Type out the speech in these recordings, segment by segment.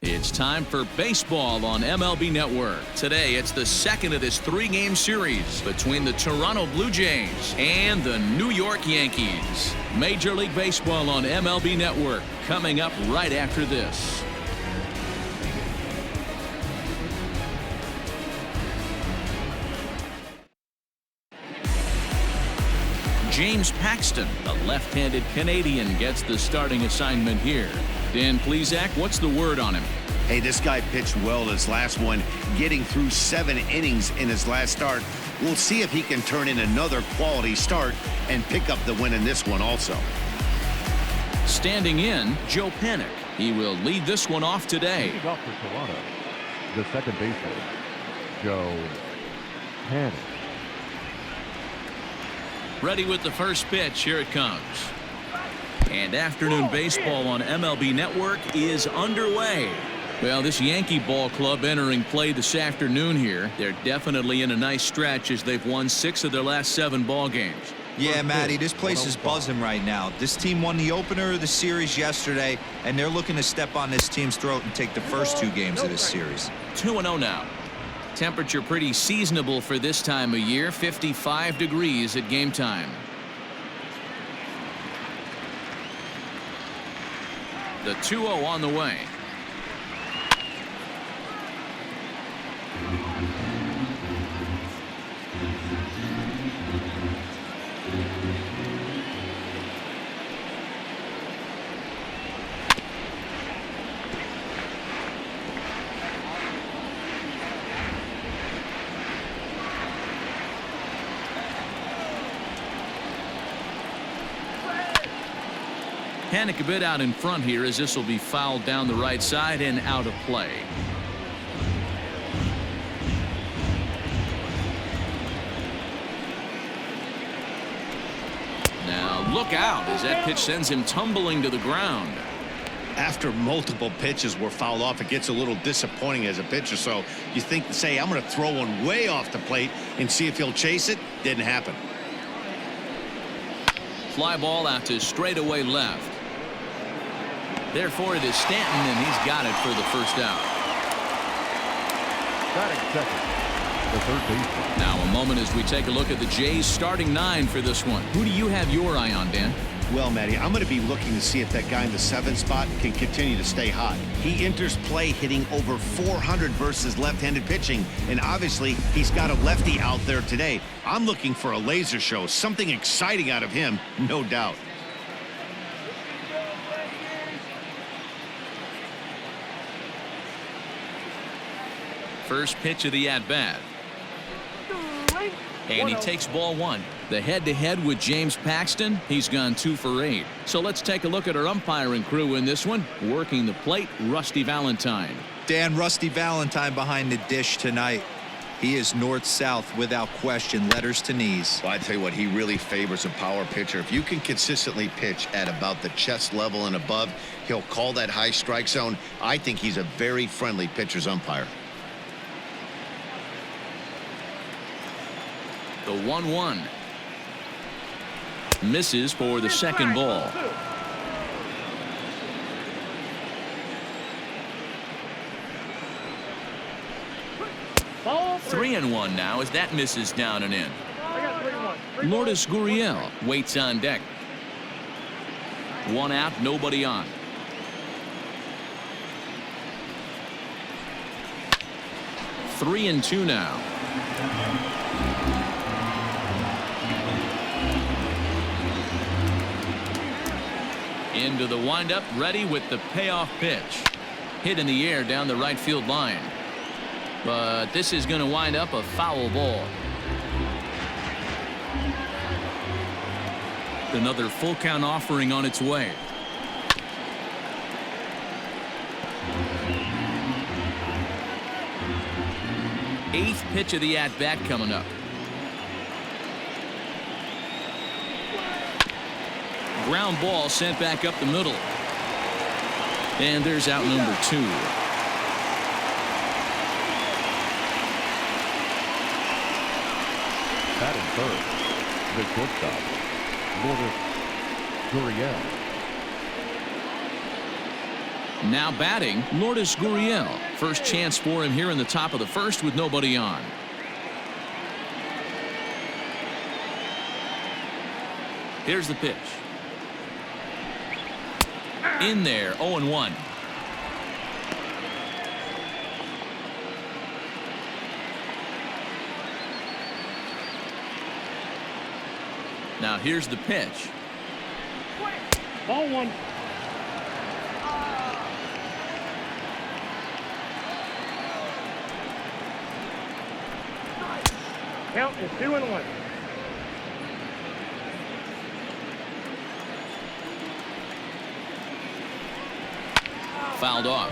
It's time for baseball on MLB Network. Today, it's the second of this three-game series between the Toronto Blue Jays and the New York Yankees. Major League Baseball on MLB Network coming up right after this. James Paxton, the left-handed Canadian, gets the starting assignment here. Dan Plesac, what's the word on him? Hey, this guy pitched well his last one, getting through 7 innings in his last start. We'll see if he can turn in another quality start and pick up the win in this one also. Standing in, Joe Panik. He will lead this one off today. Leading off for Toronto, the second baseman, Joe Panik. Ready with the first pitch. Here it comes. And afternoon baseball on MLB Network is underway. Well, this Yankee ball club entering play this afternoon here. They're definitely in a nice stretch as they've won 6 of their last 7 ball games. Yeah, Matty, this place is buzzing right now. This team won the opener of the series yesterday, and they're looking to step on this team's throat and take the first 2 games of this series. 2-0 now. Temperature pretty seasonable for this time of year, 55 degrees at game time. The 2-0 on the way. Panik a bit out in front here as this will be fouled down the right side and out of play. Now look out as that pitch sends him tumbling to the ground. After multiple pitches were fouled off, it gets a little disappointing as a pitcher. So you think, say, I'm going to throw one way off the plate and see if he'll chase it. Didn't happen. Fly ball out to straightaway left. Therefore, it is Stanton, and he's got it for the first out. Batting second, the third baseman. Now a moment as we take a look at the Jays starting 9 for this one. Who do you have your eye on, Dan? Well, Matty, I'm going to be looking to see if that guy in the 7th spot can continue to stay hot. He enters play hitting over 400 versus left-handed pitching, and obviously he's got a lefty out there today. I'm looking for a laser show, something exciting out of him, no doubt. First pitch of the at-bat. And he takes ball 1. The head-to-head with James Paxton, he's gone 2 for 8. So let's take a look at our umpiring crew in this one. Working the plate, Rusty Valentine. Dan, Rusty Valentine behind the dish tonight. He is north-south without question, letters to knees. Well, I tell you what, he really favors a power pitcher. If you can consistently pitch at about the chest level and above, he'll call that high strike zone. I think he's a very friendly pitcher's umpire. The 1-1. Misses for the second ball. Ball 3-1 now as that misses down and in. Lourdes Gurriel waits on deck. 1 out, nobody on. Three and 2 now. Into the windup, ready with the payoff pitch. Hit in the air down the right field line. But this is going to wind up a foul ball. Another full count offering on its way. Eighth pitch of the at-bat coming up. Ground ball sent back up the middle. And there's out number 2. Batting third, the shortstop, Lourdes Gurriel. Now batting, Lourdes Gurriel. First chance for him here in the top of the first with nobody on. Here's the pitch. In there, 0-1. Now here's the pitch. Ball one. Count is 2-1. Fouled off.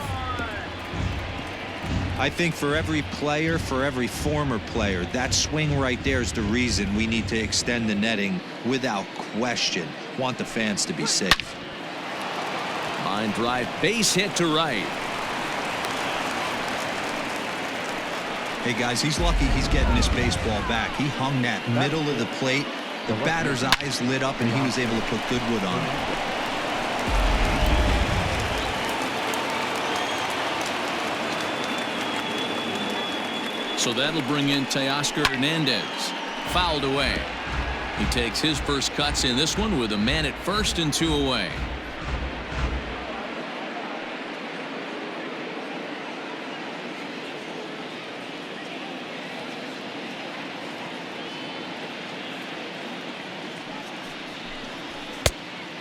I think for every player, for every former player, that swing right there is the reason we need to extend the netting without question. Want the fans to be safe. Line drive, base hit to right. Hey guys, he's lucky he's getting this baseball back. He hung that middle of the plate. The batter's eyes lit up and he was able to put good wood on it. So that'll bring in Teoscar Hernandez. Fouled away. He takes his first cuts in this one with a man at first and 2 away.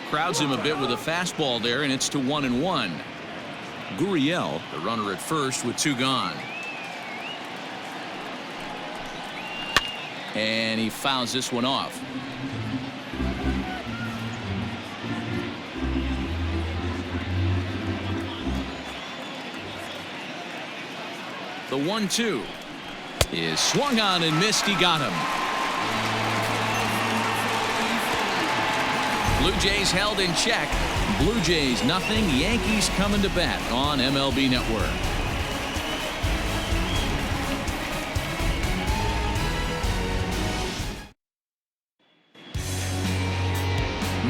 Crowds him a bit with a fastball there, and it's to 1-1. Gurriel, the runner at first with 2 gone. And he fouls this one off. The 1-2 is swung on and missed. He got him. Blue Jays held in check. Blue Jays nothing. Yankees coming to bat on MLB Network.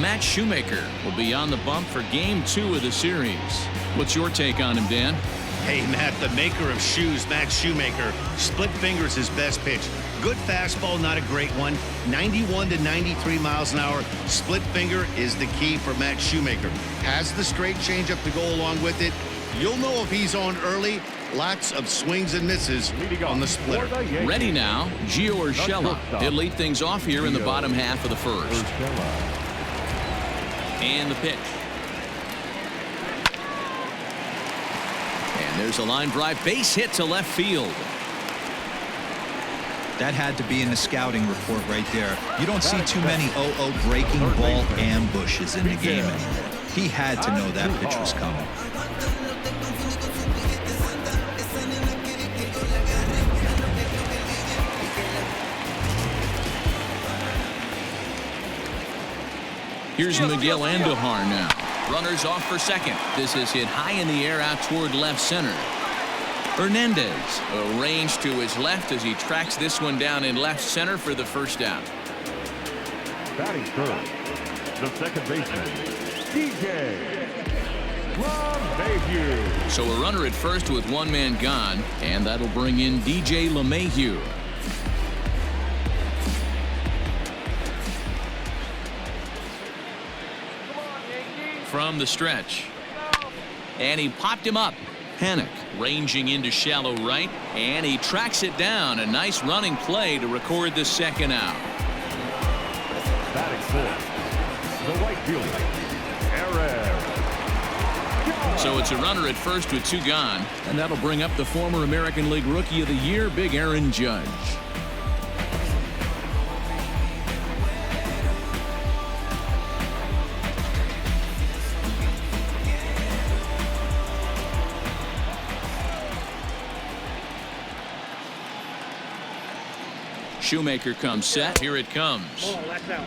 Matt Shoemaker will be on the bump for game 2 of the series. What's your take on him, Dan? Hey, Matt, the maker of shoes, Matt Shoemaker. Split finger's his best pitch. Good fastball, not a great one. 91 to 93 miles an hour. Split finger is the key for Matt Shoemaker. Has the straight changeup to go along with it. You'll know if he's on early. Lots of swings and misses on the splitter. Ready now, Gio Urshela. He'll lead things off here in the bottom half of the first. And the pitch. And there's a line drive, base hit to left field. That had to be in the scouting report right there. You don't see too many 0-0 breaking ball ambushes in the game anymore. He had to know that pitch was coming. Here's Miguel Andujar now. Runners off for second. This is hit high in the air out toward left center. Hernandez arranged to his left as he tracks this one down in left center for the first out. Batting third, the second baseman, DJ LeMahieu. So a runner at first with 1 man gone, and that'll bring in DJ LeMahieu. From the stretch. And he popped him up. Panik ranging into shallow right, and he tracks it down. A nice running play to record the second out. Batting fourth, the right fielder, Aaron. So it's a runner at first with 2 gone, and that'll bring up the former American League Rookie of the Year, Big Aaron Judge. Shoemaker comes set. Here it comes.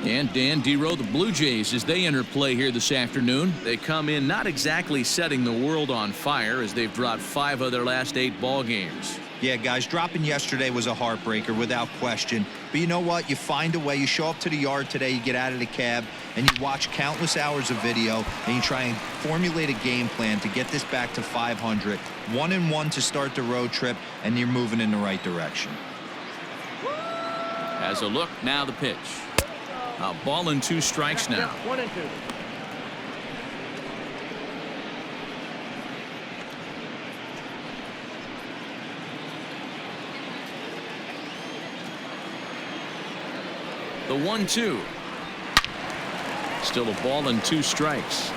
And Dan DeRosa, the Blue Jays, as they enter play here this afternoon, they come in not exactly setting the world on fire as they've dropped 5 of their last 8 ball games. Yeah, guys, dropping yesterday was a heartbreaker without question. But you know what? You find a way. You show up to the yard today, you get out of the cab, and you watch countless hours of video, and you try and formulate a game plan to get this back to 500. 1-1 to start the road trip, and you're moving in the right direction. As a look, now the pitch. A ball and 2 strikes now. 1-2. The 1-2. Still a ball and 2 strikes.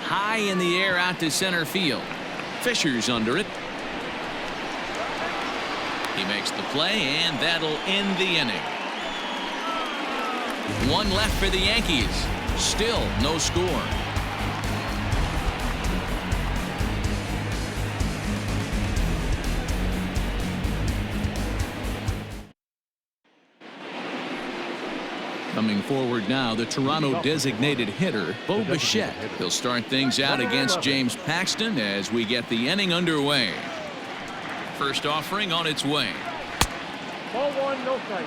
High in the air out to center field. Fisher's under it. He makes the play, and that'll end the inning. 1 left for the Yankees. Still no score. Coming forward now, the Toronto designated hitter, Bo Bichette. He'll start things out against James Paxton as we get the inning underway. First offering on its way. Ball 1, no strike.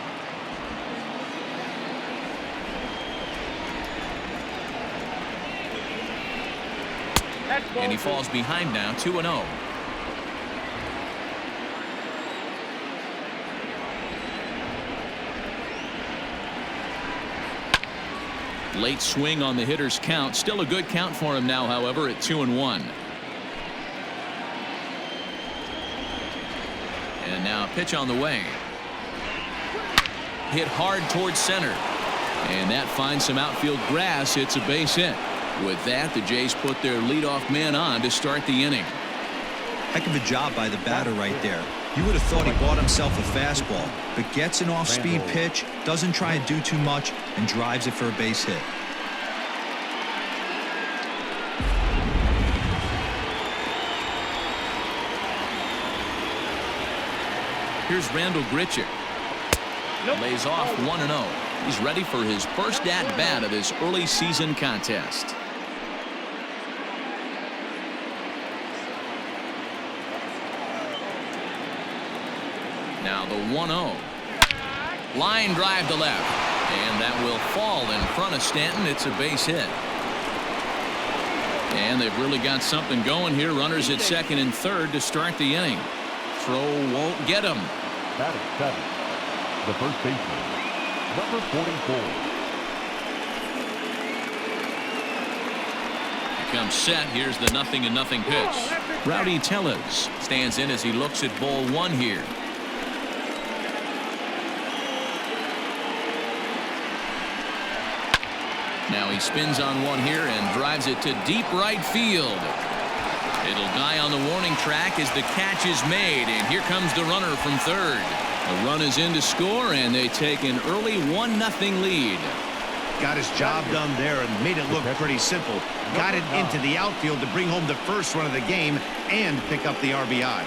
And he falls behind now, 2-0. Late swing on the hitter's count. Still a good count for him now, however, at 2-1. And now a pitch on the way. Hit hard towards center. And that finds some outfield grass. It's a base hit. With that, the Jays put their leadoff man on to start the inning. Heck of a job by the batter right there. You would have thought he bought himself a fastball, but gets an off-speed pitch, doesn't try and do too much, and drives it for a base hit. Here's Randall Grichuk. Lays off 1-0. He's ready for his first at-bat of this early season contest. Now the 1-0. Line drive to left. And that will fall in front of Stanton. It's a base hit. And they've really got something going here. Runners at second and third to start the inning. Throw won't get him. Batting 7, the first baseman, number 44. He comes set. Here's the 0-0 pitch. Rowdy Tellez stands in as he looks at ball 1 here. Now he spins on one here and drives it to deep right field. It'll die on the warning track as the catch is made, and here comes the runner from third. The run is in to score, and they take an early 1-0 lead. Got his job done there and made it look pretty simple. Got it into the outfield to bring home the first run of the game and pick up the RBI.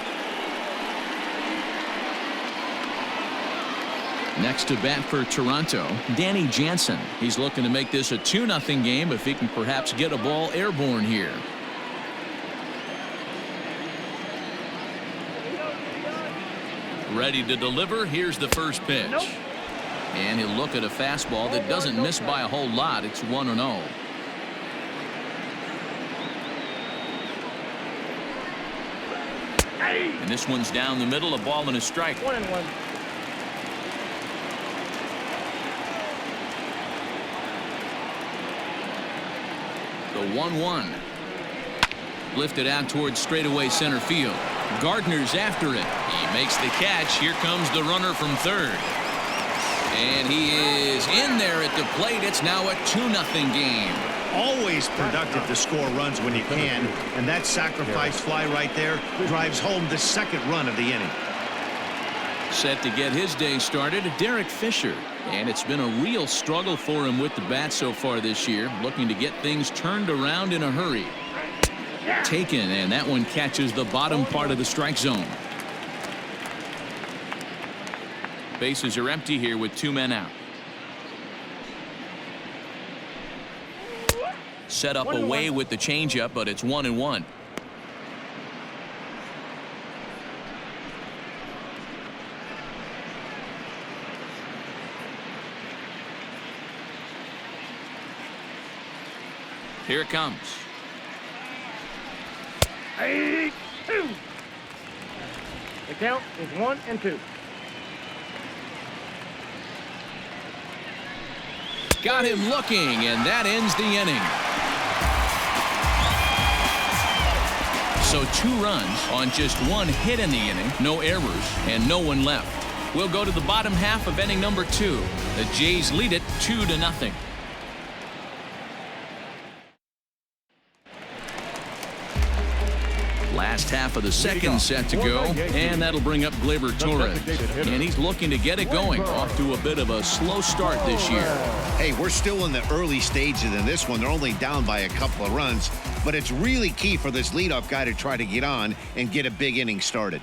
Next to bat for Toronto, Danny Jansen. He's looking to make this a 2-0 game if he can perhaps get a ball airborne here. Ready to deliver. Here's the first pitch. And he'll look at a fastball that doesn't miss by a whole lot. It's 1-0. And this one's down the middle, a ball and a strike. 1-1. The 1-1. Lifted out towards straightaway center field. Gardner's after it. He makes the catch. Here comes the runner from third. And he is in there at the plate. It's now a 2-0 game. Always productive to score runs when you can, and that sacrifice fly right there drives home the second run of the inning. Set to get his day started, Derek Fisher. And it's been a real struggle for him with the bat so far this year, looking to get things turned around in a hurry. Taken, and that one catches the bottom part of the strike zone. Bases are empty here with 2 men out. Set up away with the changeup, but it's 1-1. Here it comes. 8-2. The count is 1-2. Got him looking, and that ends the inning. So 2 runs on just 1 hit in the inning, no errors, and no one left. We'll go to the bottom half of inning number 2. The Jays lead it 2-0. Last half of the second set to go, and that'll bring up Gleyber Torres. And he's looking to get it going, off to a bit of a slow start this year. Hey, we're still in the early stages in this one. They're only down by a couple of runs, but it's really key for this leadoff guy to try to get on and get a big inning started.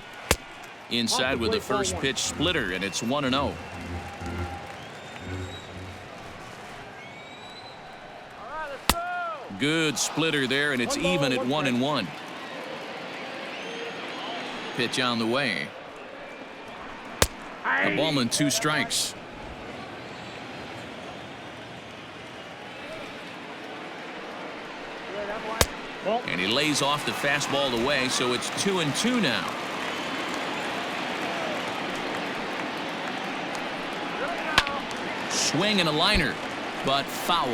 Inside with the first pitch splitter, and it's 1-0. Good splitter there, and it's even at 1-1. Pitch on the way. A ball and 2 strikes. And he lays off the fastball away, so it's 2-2 now. Swing and a liner, but foul.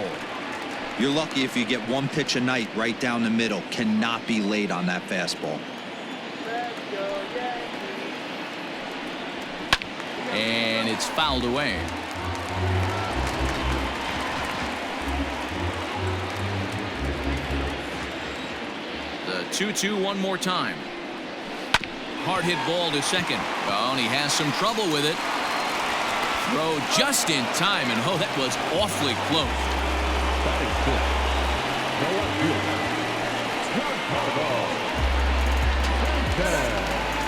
You're lucky if you get 1 pitch a night right down the middle. Cannot be late on that fastball. And it's fouled away. The 2-2 one more time. Hard hit ball to second. Oh, and he has some trouble with it. Throw just in time, and oh, that was awfully close.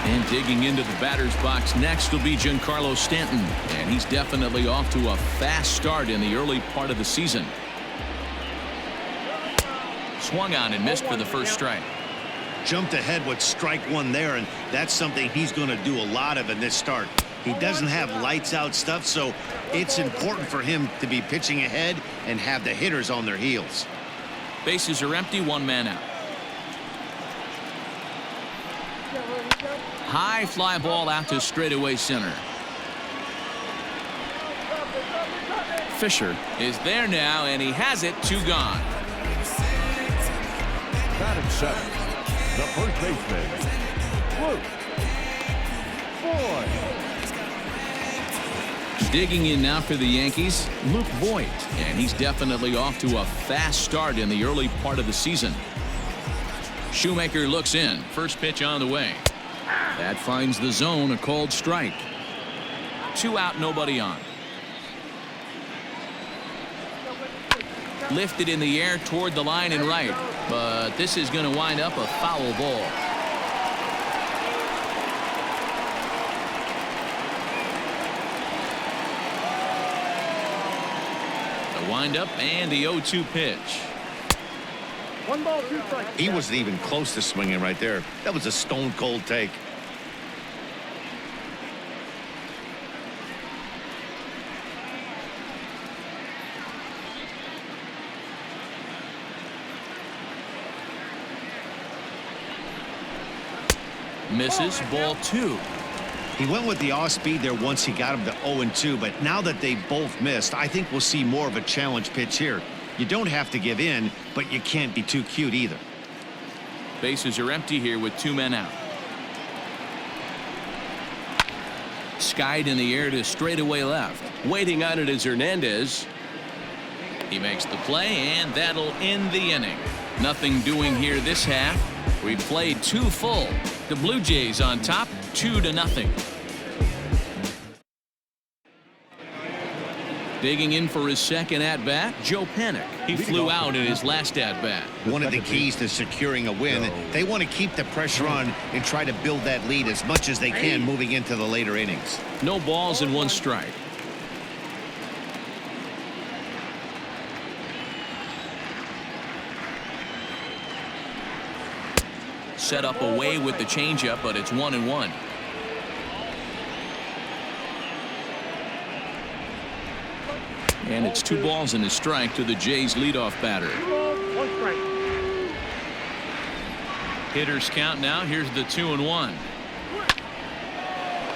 And digging into the batter's box next will be Giancarlo Stanton, and he's definitely off to a fast start in the early part of the season. Swung on and missed for the first strike. Jumped ahead with strike 1 there, and that's something he's going to do a lot of in this start. He doesn't have lights out stuff, so it's important for him to be pitching ahead and have the hitters on their heels. Bases are empty, 1 man out. High fly ball out to straightaway center. Fisher is there now, and he has it. 2 gone. Batting 7th, the first baseman, Luke Voigt. Digging in now for the Yankees, Luke Voigt, and he's definitely off to a fast start in the early part of the season. Shoemaker looks in. First pitch on the way. That finds the zone, a called strike. 2 out, nobody on. Lifted in the air toward the line and right, but this is going to wind up a foul ball. The windup and the 0-2 pitch. 1 ball, 2 strikes. He wasn't even close to swinging right there. That was a stone-cold take. Misses, ball 2. He went with the off speed there once he got him to 0-2, but now that they both missed, I think we'll see more of a challenge pitch here. You don't have to give in, but you can't be too cute either. Bases are empty here with 2 men out. Skied in the air to straightaway left. Waiting on it is Hernandez. He makes the play, and that'll end the inning. Nothing doing here this half. We played 2 full. The Blue Jays on top, 2-0. Digging in for his second at-bat, Joe Panik. He flew out in his last at-bat. One of the keys to securing a win, they want to keep the pressure on and try to build that lead as much as they can moving into the later innings. No balls and 1 strike. Set up away with the changeup, but it's 1-1. And it's 2 balls and a strike to the Jays leadoff batter. 1 strike. Hitters count now. Here's the 2-1.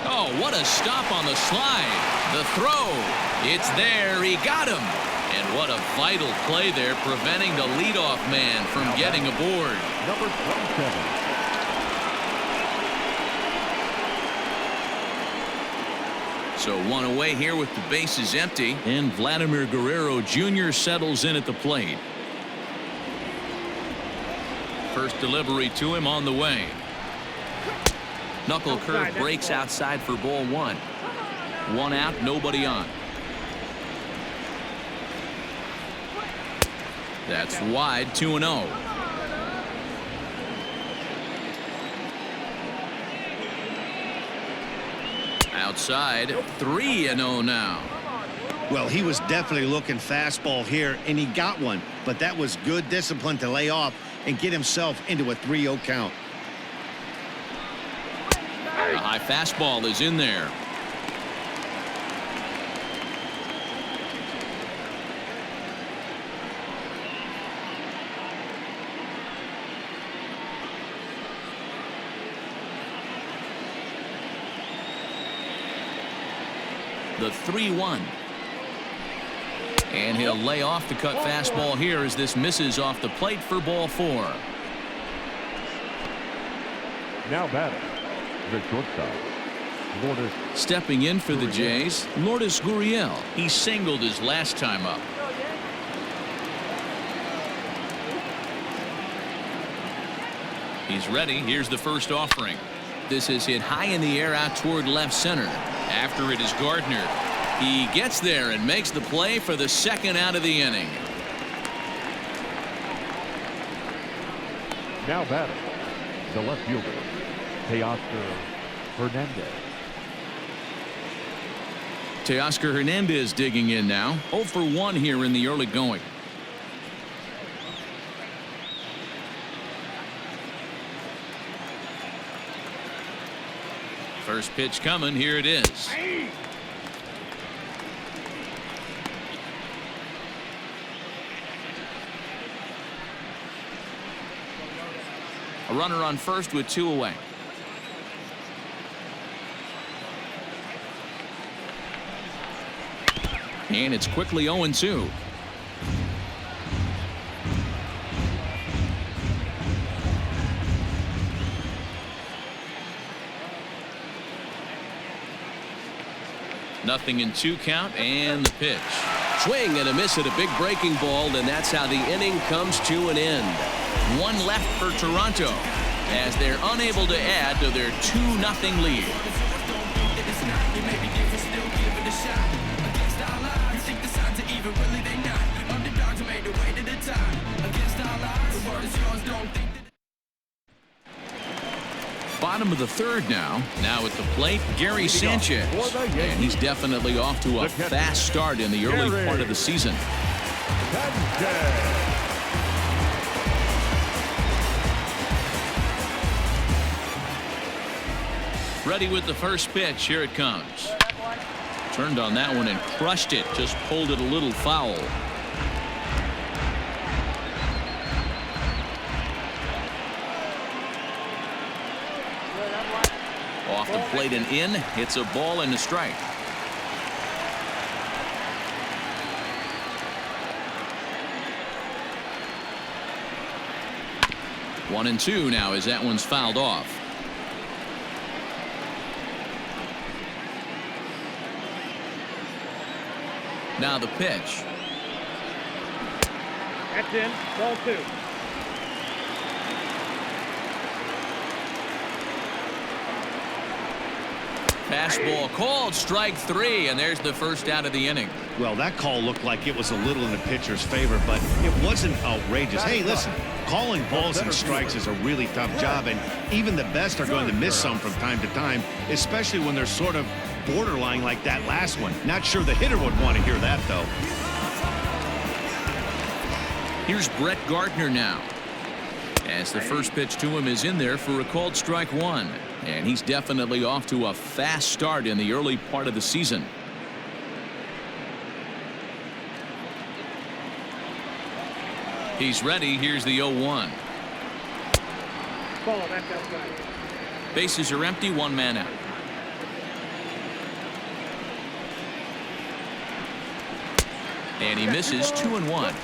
Oh, what a stop on the slide. The throw. It's there. He got him. And what a vital play there, preventing the leadoff man from getting aboard. Number 27. So 1 away here with the bases empty, and Vladimir Guerrero Jr. settles in at the plate. First delivery to him on the way. Knuckle curve breaks outside for ball 1. 1 out, nobody on. That's wide, 2-0. Outside, 3-0 now. Well, he was definitely looking fastball here, and he got one. But that was good discipline to lay off and get himself into a 3-0 count. A high fastball is in there. The 3-1. And he'll lay off the cut fastball here as this misses off the plate for ball 4. Now batting, the shortstop, Lourdes. Stepping in for the Jays, Lourdes Gurriel. He singled his last time up. He's ready. Here's the first offering. This is hit high in the air out toward left center. After it is Gardner. He gets there and makes the play for the second out of the inning. Now batting, the left fielder, Teoscar Hernandez. Teoscar Hernandez digging in now. 0 for 1 here in the early going. First pitch coming. Here it is. A runner on first with 2 away. And it's quickly 0-2. Nothing in 2 count, and the pitch. Swing and a miss at a big breaking ball, and that's how the inning comes to an end. 1 left for Toronto as they're unable to add to their 2-0 lead. Bottom of the 3rd now. Now at the plate, Gary Sanchez. And he's definitely off to a fast start in the early part of the season. Ready with the first pitch. Here it comes. Turned on that one and crushed it. Just pulled it a little foul. Off the plate and in. It's a ball and a strike. One and 2 now as that one's fouled off. Now the pitch. That's in. Ball 2. Fastball called, strike 3, and there's the first out of the inning. Well, that call looked like it was a little in the pitcher's favor, but it wasn't outrageous. Hey, listen, calling balls and strikes is a really tough job, and even the best are going to miss some from time to time, especially when they're sort of borderline like that last one. Not sure the hitter would want to hear that, though. Here's Brett Gardner now, as the first pitch to him is in there for a called strike 1. And he's definitely off to a fast start in the early part of the season. He's ready. Here's the 0-1. Ball, that's outside. Bases are empty, 1 man out. And he misses 2-1.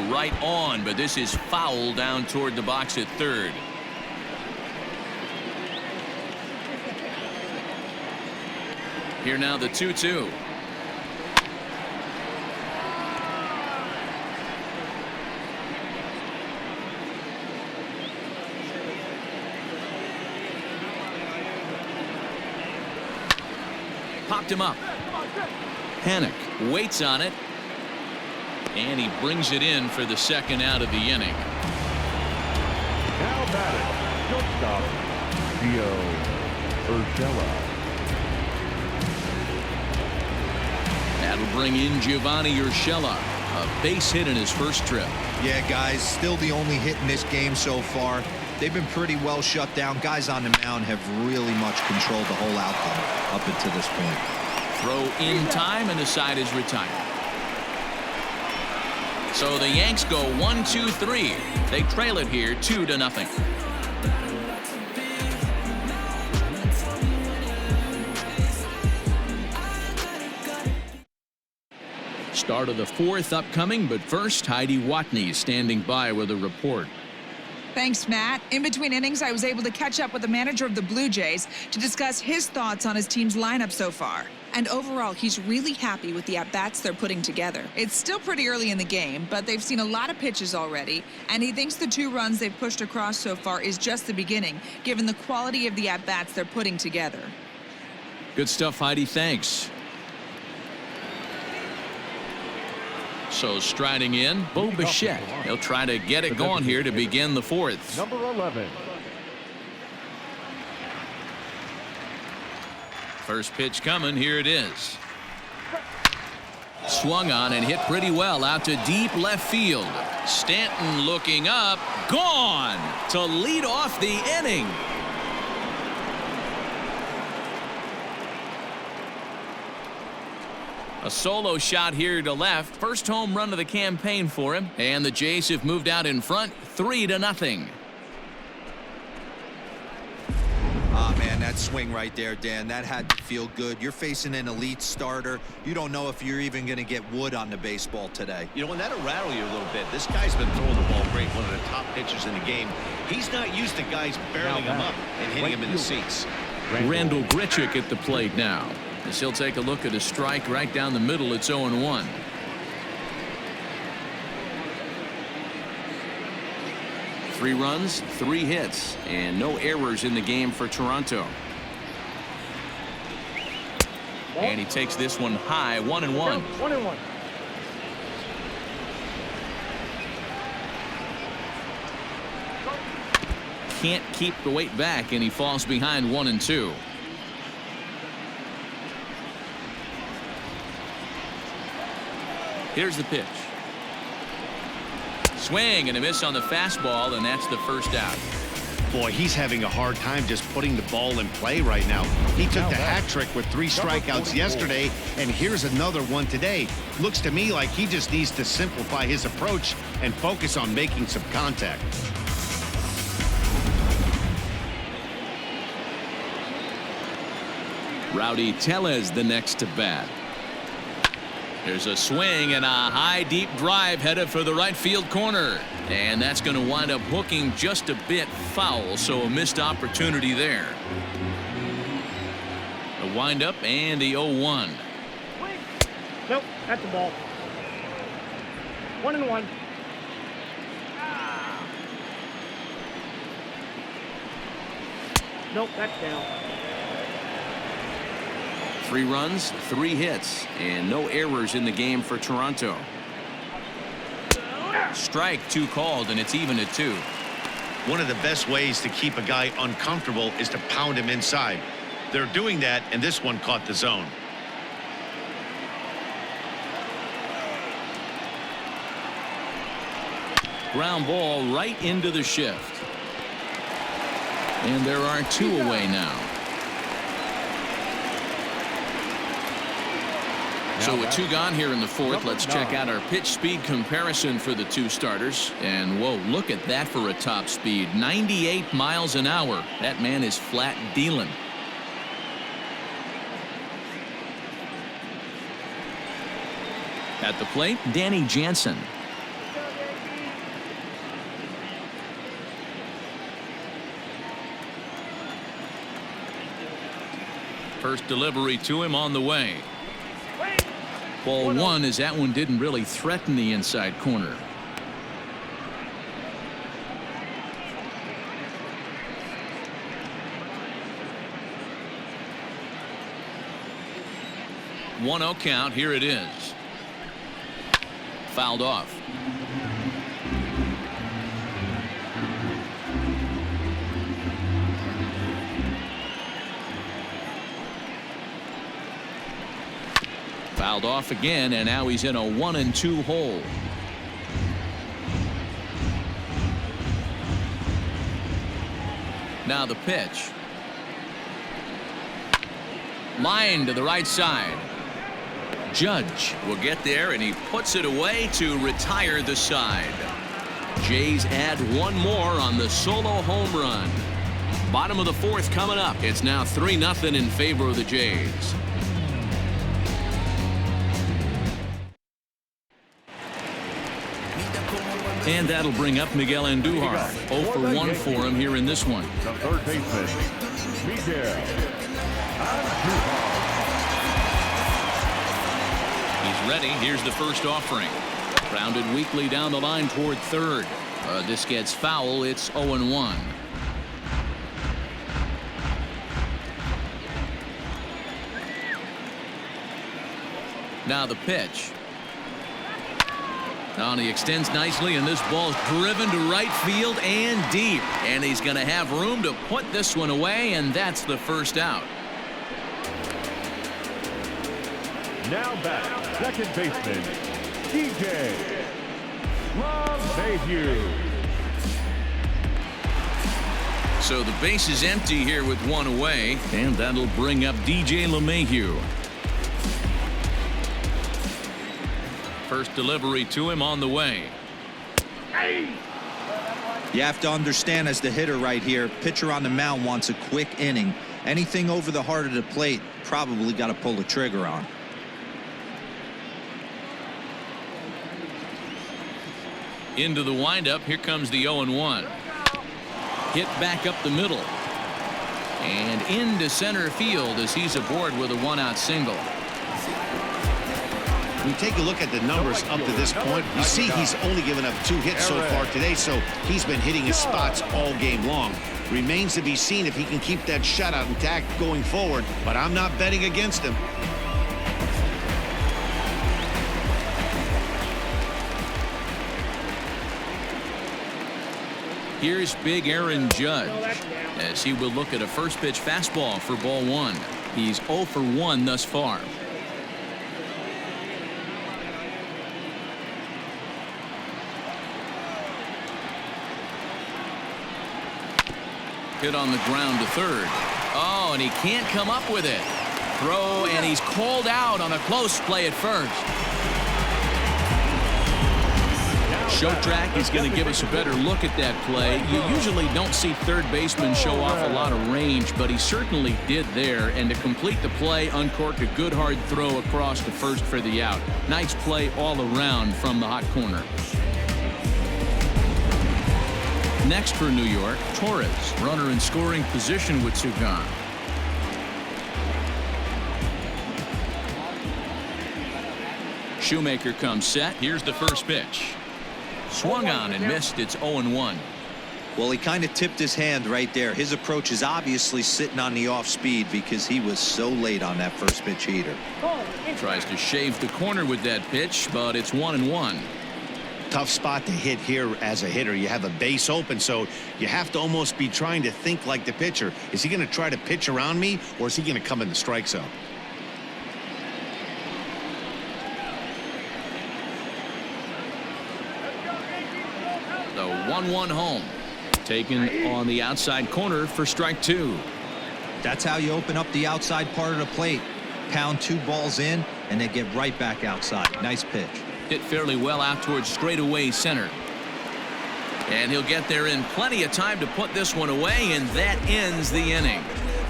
Right on, but this is foul down toward the box at third. Here now the 2-2. Popped him up. Panic waits on it. And he brings it in for the second out of the inning. Now batting, shortstop, Gio Urshela. That'll bring in Giovanni Urshela, a base hit in his first trip. Yeah, guys, still the only hit in this game so far. They've been pretty well shut down. Guys on the mound have really much controlled the whole outcome up until this point. Throw in time, and the side is retired. So the Yanks go 1-2-3. They trail it here 2-0. Start of the 4th upcoming, but first Heidi Watney standing by with a report. Thanks, Matt. In between innings, I was able to catch up with the manager of the Blue Jays to discuss his thoughts on his team's lineup so far. And overall, he's really happy with the at-bats they're putting together. It's still pretty early in the game, but they've seen a lot of pitches already, and he thinks the 2 runs they've pushed across so far is just the beginning, given the quality of the at-bats they're putting together. Good stuff, Heidi. Thanks. So striding in, Bo Bichette. He'll try to get it going here to begin the 4th. Number 11. First pitch coming. Here it is. Swung on and hit pretty well out to deep left field. Stanton looking up. Gone to lead off the inning. A solo shot here to left. First home run of the campaign for him. And the Jays have moved out in front 3-0. Ah, man, that swing right there, Dan, that had to feel good. You're facing an elite starter. You don't know if you're even going to get wood on the baseball today. You know, and that'll rattle you a little bit. This guy's been throwing the ball great, one of the top pitchers in the game. He's not used to guys barreling him up and hitting him in the seats. Randall Grichuk at the plate now, as he'll take a look at a strike right down the middle. It's 0-1. Three runs, 3 hits, and no errors in the game for Toronto. And he takes this one high, 1-1. 1-1. Can't keep the weight back, and he falls behind 1-2. Here's the pitch. Swing and a miss on the fastball, and that's the first out. Boy, he's having a hard time just putting the ball in play right now. He took the hat trick with 3 strikeouts yesterday, and here's another one today. Looks to me like he just needs to simplify his approach and focus on making some contact. Rowdy Tellez the next to bat. There's a swing and a high deep drive headed for the right field corner, and that's going to wind up hooking just a bit foul, so a missed opportunity there. The windup and the 0-1. Nope, that's a ball. 1-1. Nope, that's down. 3 runs, 3 hits, and no errors in the game for Toronto. Strike 2 called, and it's even at 2. One of the best ways to keep a guy uncomfortable is to pound him inside. They're doing that, and this one caught the zone. Ground ball right into the shift. And there are 2 away now. So with 2 gone here in the 4th, let's check out our pitch speed comparison for the 2 starters. And whoa, look at that for a top speed. 98 miles an hour. That man is flat dealing. At the plate, Danny Jansen. First delivery to him on the way. Ball 1 as that one didn't really threaten the inside corner. One 0 count. Here it is. Fouled off. Fouled off again, and now he's in a 1-2 hole. Now the pitch. Line to the right side. Judge will get there, and he puts it away to retire the side. Jays add 1 more on the solo home run. Bottom of the 4th coming up. It's now 3-0 in favor of the Jays. And that'll bring up Miguel Andujar. 0 for 1 for him here in this one. The third baseman, Miguel Andujar. He's ready. Here's the first offering. Grounded weakly down the line toward third. This gets foul. It's 0-1. Now the pitch. Now he extends nicely, and this ball's driven to right field and deep. And he's going to have room to put this one away, and that's the first out. Now back, second baseman, DJ LeMahieu. So the base is empty here with 1 away, and that'll bring up DJ LeMahieu. First delivery to him on the way. You have to understand, as the hitter right here, pitcher on the mound wants a quick inning. Anything over the heart of the plate, probably got to pull the trigger on. Into the windup. Here comes the 0-1. Hit back up the middle. And into center field as he's aboard with a 1-out single. When you take a look at the numbers up to this point, you see he's only given up 2 hits so far today, so he's been hitting his spots all game long. Remains to be seen if he can keep that shutout intact going forward, but I'm not betting against him. Here's big Aaron Judge as he will look at a first pitch fastball for ball 1. He's 0 for 1 thus far. Hit on the ground to third. Oh, and he can't come up with it. Throw, and he's called out on a close play at first. Show Track is going to give us a better look at that play. You usually don't see third basemen show off a lot of range, but he certainly did there. And to complete the play, uncorked a good hard throw across to first for the out. Nice play all around from the hot corner. Next for New York, Torres, runner in scoring position with 2 gone. Shoemaker comes set. Here's the first pitch. Swung on and missed. It's 0-1. Well, he kind of tipped his hand right there. His approach is obviously sitting on the off speed because he was so late on that first pitch heater. Tries to shave the corner with that pitch, but it's 1-1. Tough spot to hit here as a hitter. You have a base open, so you have to almost be trying to think like the pitcher. Is he going to try to pitch around me, or is he going to come in the strike zone? The 1-1 home. Taken on the outside corner for strike 2. That's how you open up the outside part of the plate. Pound 2 balls in, and then get right back outside. Nice pitch. Hit fairly well out towards straightaway center. And he'll get there in plenty of time to put this one away, and that ends the inning.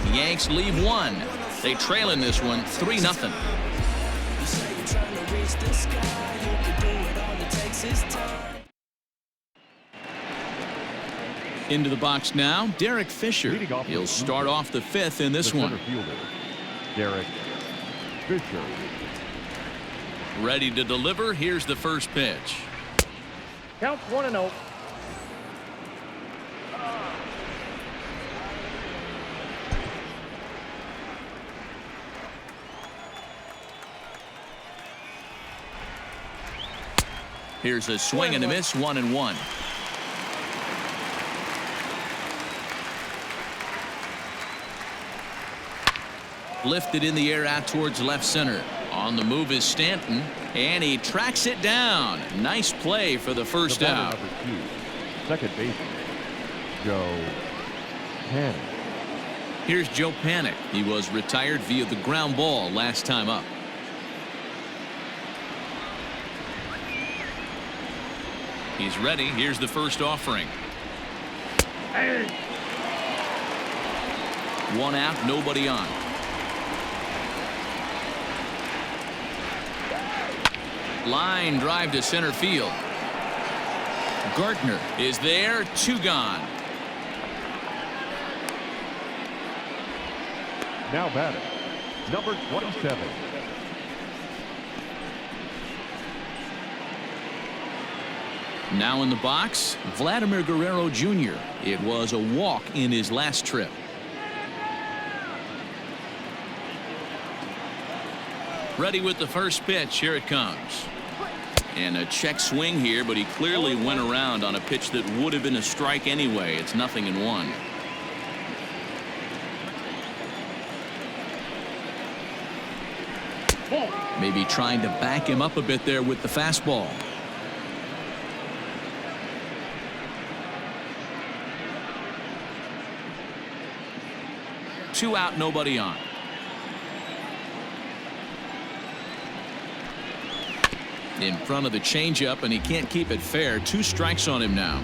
The Yanks leave 1. They trail in this one 3-0. Into the box now, Derek Fisher. He'll start off the 5th in this one. Derek Fisher. Ready to deliver. Here's the first pitch. Count 1-0. Here's a swing and a miss, 1-1. Lifted in the air out towards left center. On the move is Stanton, and he tracks it down. Nice play for the first out. Number 2, second baseman, Joe Panik. Here's Joe Panik. He was retired via the ground ball last time up. He's ready. Here's the first offering. One out, nobody on. Line drive to center field. Gardner is there, 2 gone. Now batting, number 27. Now in the box, Vladimir Guerrero Jr. It was a walk in his last trip. Ready with the first pitch. Here it comes. And a check swing here, but he clearly went around on a pitch that would have been a strike anyway. It's 0-1. Maybe trying to back him up a bit there with the fastball. Two out, nobody on. In front of the changeup, and he can't keep it fair. 2 strikes on him now.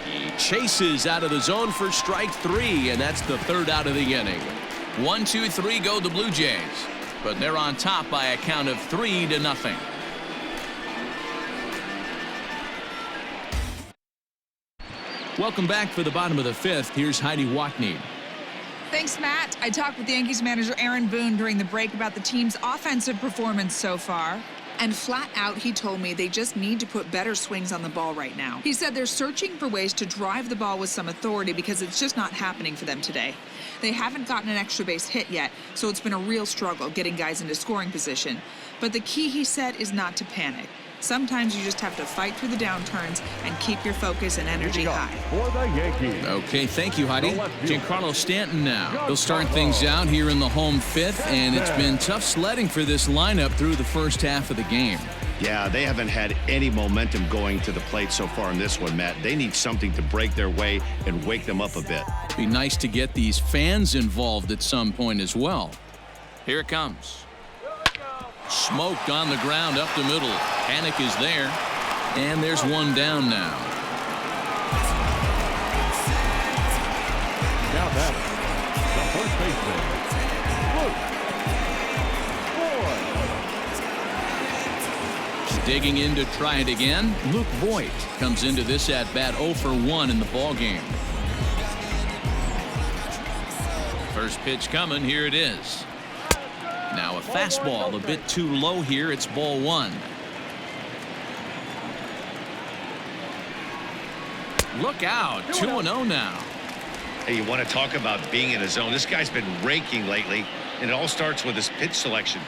He chases out of the zone for strike 3, and that's the 3rd out of the inning. 1, 2, 3 go the Blue Jays, but they're on top by a count of 3-0. Welcome back for the bottom of the 5th. Here's Heidi Watney. Thanks, Matt. I talked with Yankees manager Aaron Boone during the break about the team's offensive performance so far. And flat out, he told me they just need to put better swings on the ball right now. He said they're searching for ways to drive the ball with some authority because it's just not happening for them today. They haven't gotten an extra base hit yet, so it's been a real struggle getting guys into scoring position. But the key, he said, is not to panic. Sometimes you just have to fight through the downturns and keep your focus and energy high. For the Yankees. Okay, thank you, Heidi. Giancarlo Stanton now. He'll start things out here in the home 5th, and it's been tough sledding for this lineup through the first half of the game. Yeah, they haven't had any momentum going to the plate so far in this one, Matt. They need something to break their way and wake them up a bit. Be nice to get these fans involved at some point as well. Here it comes. Smoked on the ground up the middle. Panik is there, and there's one down now. Now batting, the first baseman, Luke Voigt. Digging in to try it again. Luke Voigt comes into this at bat 0 for 1 in the ball game. First pitch coming. Here it is. Now a fastball a bit too low here. It's ball one. Look out. 2-0 now. Hey, you want to talk about being in a zone? This guy's been raking lately, and it all starts with his pitch selection.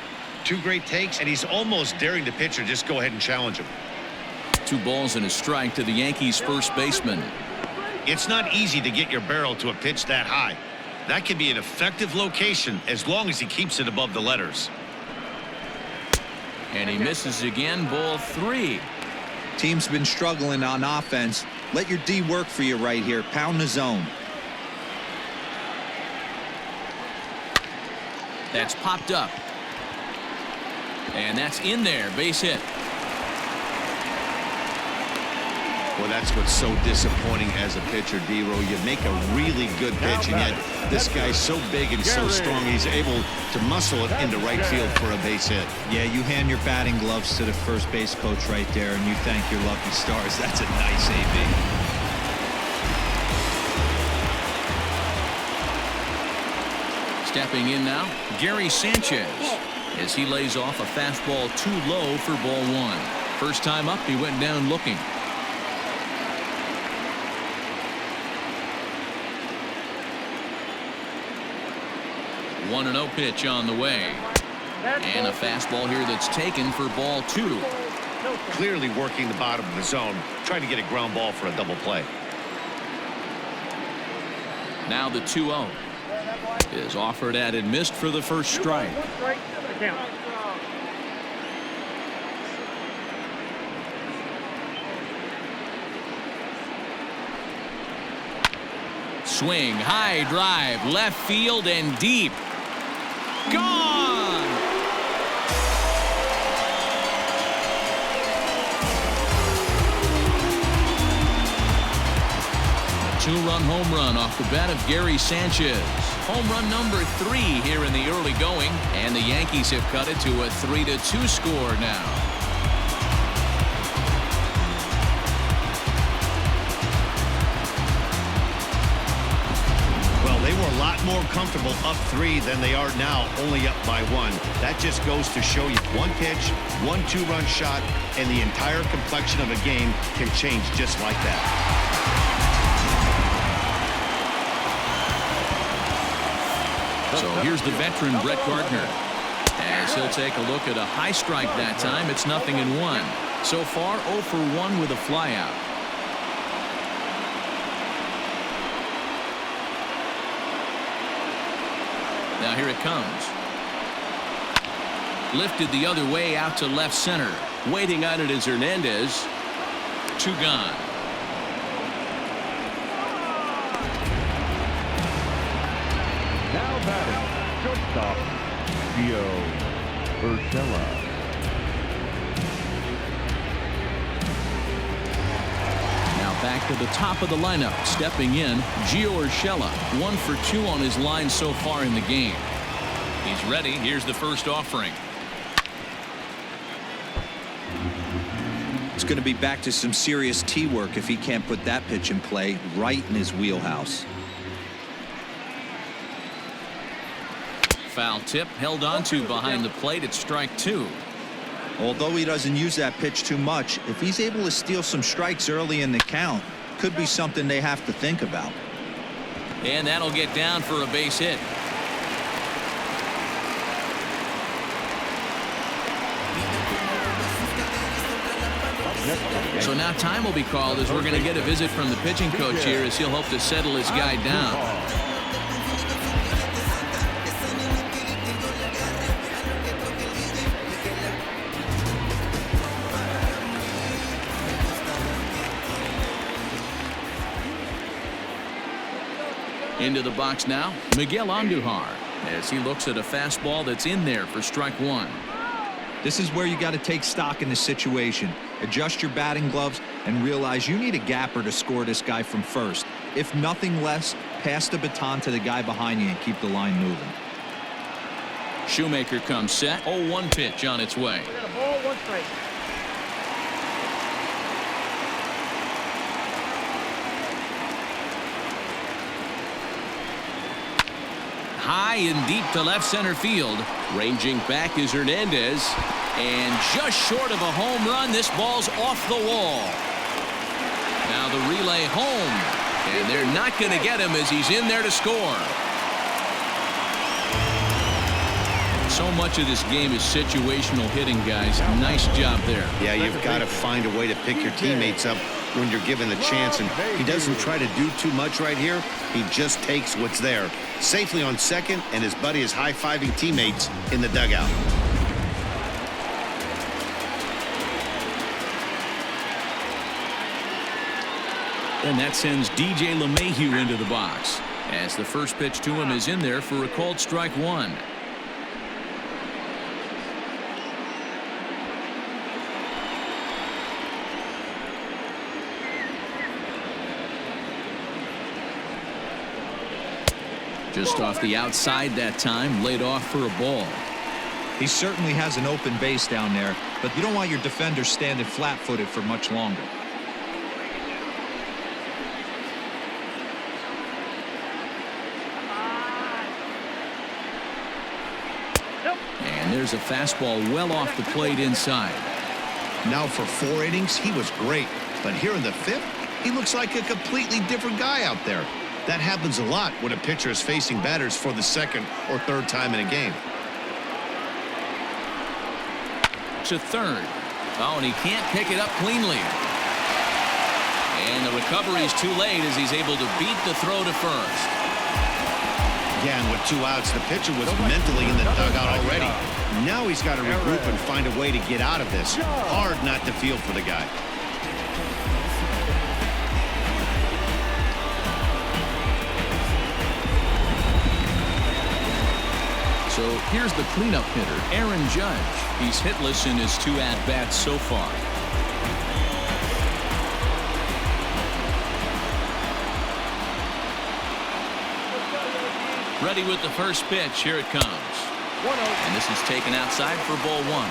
2 great takes, and he's almost daring the pitcher just go ahead and challenge him. 2 balls and a strike to the Yankees first baseman. It's not easy to get your barrel to a pitch that high. That can be an effective location as long as he keeps it above the letters. And he misses again. Ball 3. Team's been struggling on offense. Let your D work for you right here. Pound the zone. That's popped up. And that's in there. Base hit. Well, that's what's so disappointing as a pitcher, D-Row. You make a really good pitch, and yet this guy's so big and so strong, he's able to muscle it into right field for a base hit. Yeah, you hand your batting gloves to the first base coach right there, and you thank your lucky stars. That's a nice AB. Stepping in now, Gary Sanchez, as he lays off a fastball too low for ball 1. First time up, he went down looking. 1-0 pitch on the way. And a fastball here that's taken for ball 2. Clearly working the bottom of the zone, trying to get a ground ball for a double play. Now the 2-0 is offered at and missed for the first strike. Swing, high drive, left field and deep. Gone! A 2-run home run off the bat of Gary Sanchez. Home run number 3 here in the early going, and the Yankees have cut it to a 3-2 score now. They were a lot more comfortable up 3 than they are now, only up by 1. That just goes to show you one pitch, 1 2-run shot, and the entire complexion of a game can change just like that. So here's the veteran Brett Gardner, as he'll take a look at a high strike that time. It's 0-1. So far 0 for 1 with a flyout. Now here it comes. Lifted the other way out to left center. Waiting on it is Hernandez. 2 gone. Now batting, shortstop, Gio Urshela. Now back to the top of the lineup. Stepping in, Gio Urshela. 1 for 2 on his line so far in the game. He's ready. Here's the first offering. It's going to be back to some serious tee work if he can't put that pitch in play right in his wheelhouse. Foul tip held onto behind the plate at strike 2. Although he doesn't use that pitch too much, if he's able to steal some strikes early in the count, could be something they have to think about. And that'll get down for a base hit. So now time will be called as we're going to get a visit from the pitching coach here as he'll hope to settle his guy down. Into the box now, Miguel Andujar, as he looks at a fastball that's in there for strike 1. This is where you got to take stock in the situation. Adjust your batting gloves and realize you need a gapper to score this guy from first. If nothing less, pass the baton to the guy behind you and keep the line moving. Shoemaker comes set. 0-1 pitch on its way. We got a ball, 1 strike. high and deep to left center field. Ranging back is Hernandez. And just short of a home run, this ball's off the wall. Now the relay home. And they're not going to get him as he's in there to score. So much of this game is situational hitting, guys. Nice job there. Yeah, you've got to find a way to pick your teammates up when you're given the chance, and he doesn't try to do too much right here. He just takes what's there. Safely on second, and his buddy is high-fiving teammates in the dugout. And that sends DJ LeMahieu into the box, as the first pitch to him is in there for a called strike one. Just off the outside that time, laid off for a ball. He certainly has an open base down there, but you don't want your defender standing flat-footed for much longer. And there's a fastball well off the plate inside. Now for 4 innings, he was great. But here in the 5th, he looks like a completely different guy out there. That happens a lot when a pitcher is facing batters for the 2nd or 3rd time in a game. To third. Oh, and he can't pick it up cleanly. And the recovery's too late as he's able to beat the throw to first. Yeah, and with 2 outs, the pitcher was mentally in the dugout already. Now he's got to regroup and find a way to get out of this. Hard not to feel for the guy. So here's the cleanup hitter, Aaron Judge. He's hitless in his 2 at-bats so far. Ready with the first pitch. Here it comes. And this is taken outside for ball 1.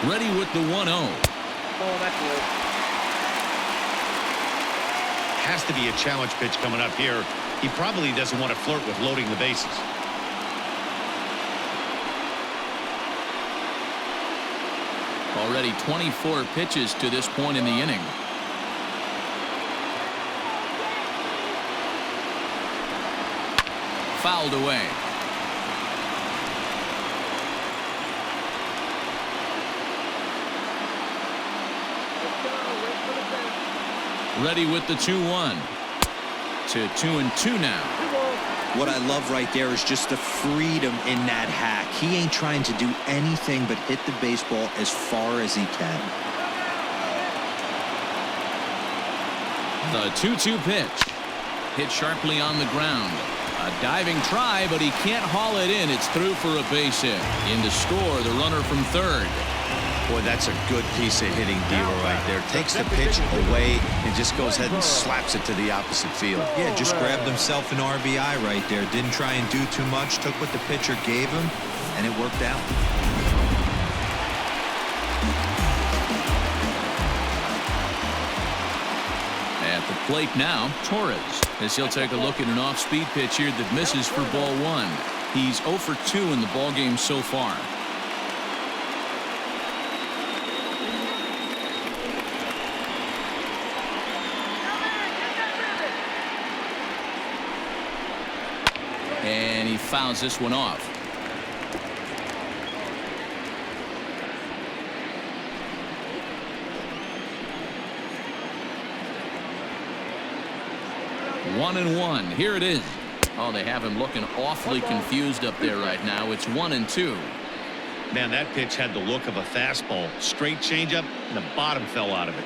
Ready with the 1-0. Oh, that's good. Has to be a challenge pitch coming up here. He probably doesn't want to flirt with loading the bases. Already 24 pitches to this point in the inning. Fouled away. Ready with the 2-1. To 2-2 now. What I love right there is just the freedom in that hack. He ain't trying to do anything but hit the baseball as far as he can. The 2-2 pitch. Hit sharply on the ground. A diving try, but he can't haul it in. It's through for a base hit. In to score, the runner from third. Boy, that's a good piece of hitting, Dero, right there. Takes the pitch away and just goes ahead and slaps it to the opposite field. Yeah, just grabbed himself an RBI right there. Didn't try and do too much. Took what the pitcher gave him, and it worked out. At the plate now, Torres, as he'll take a look at an off-speed pitch here that misses for ball 1. He's 0 for 2 in the ballgame so far. And he fouls this one off. One and one. Here it is. Oh, they have him looking awfully confused up there right now. It's 1-2. Man, that pitch had the look of a fastball. Straight changeup, and the bottom fell out of it.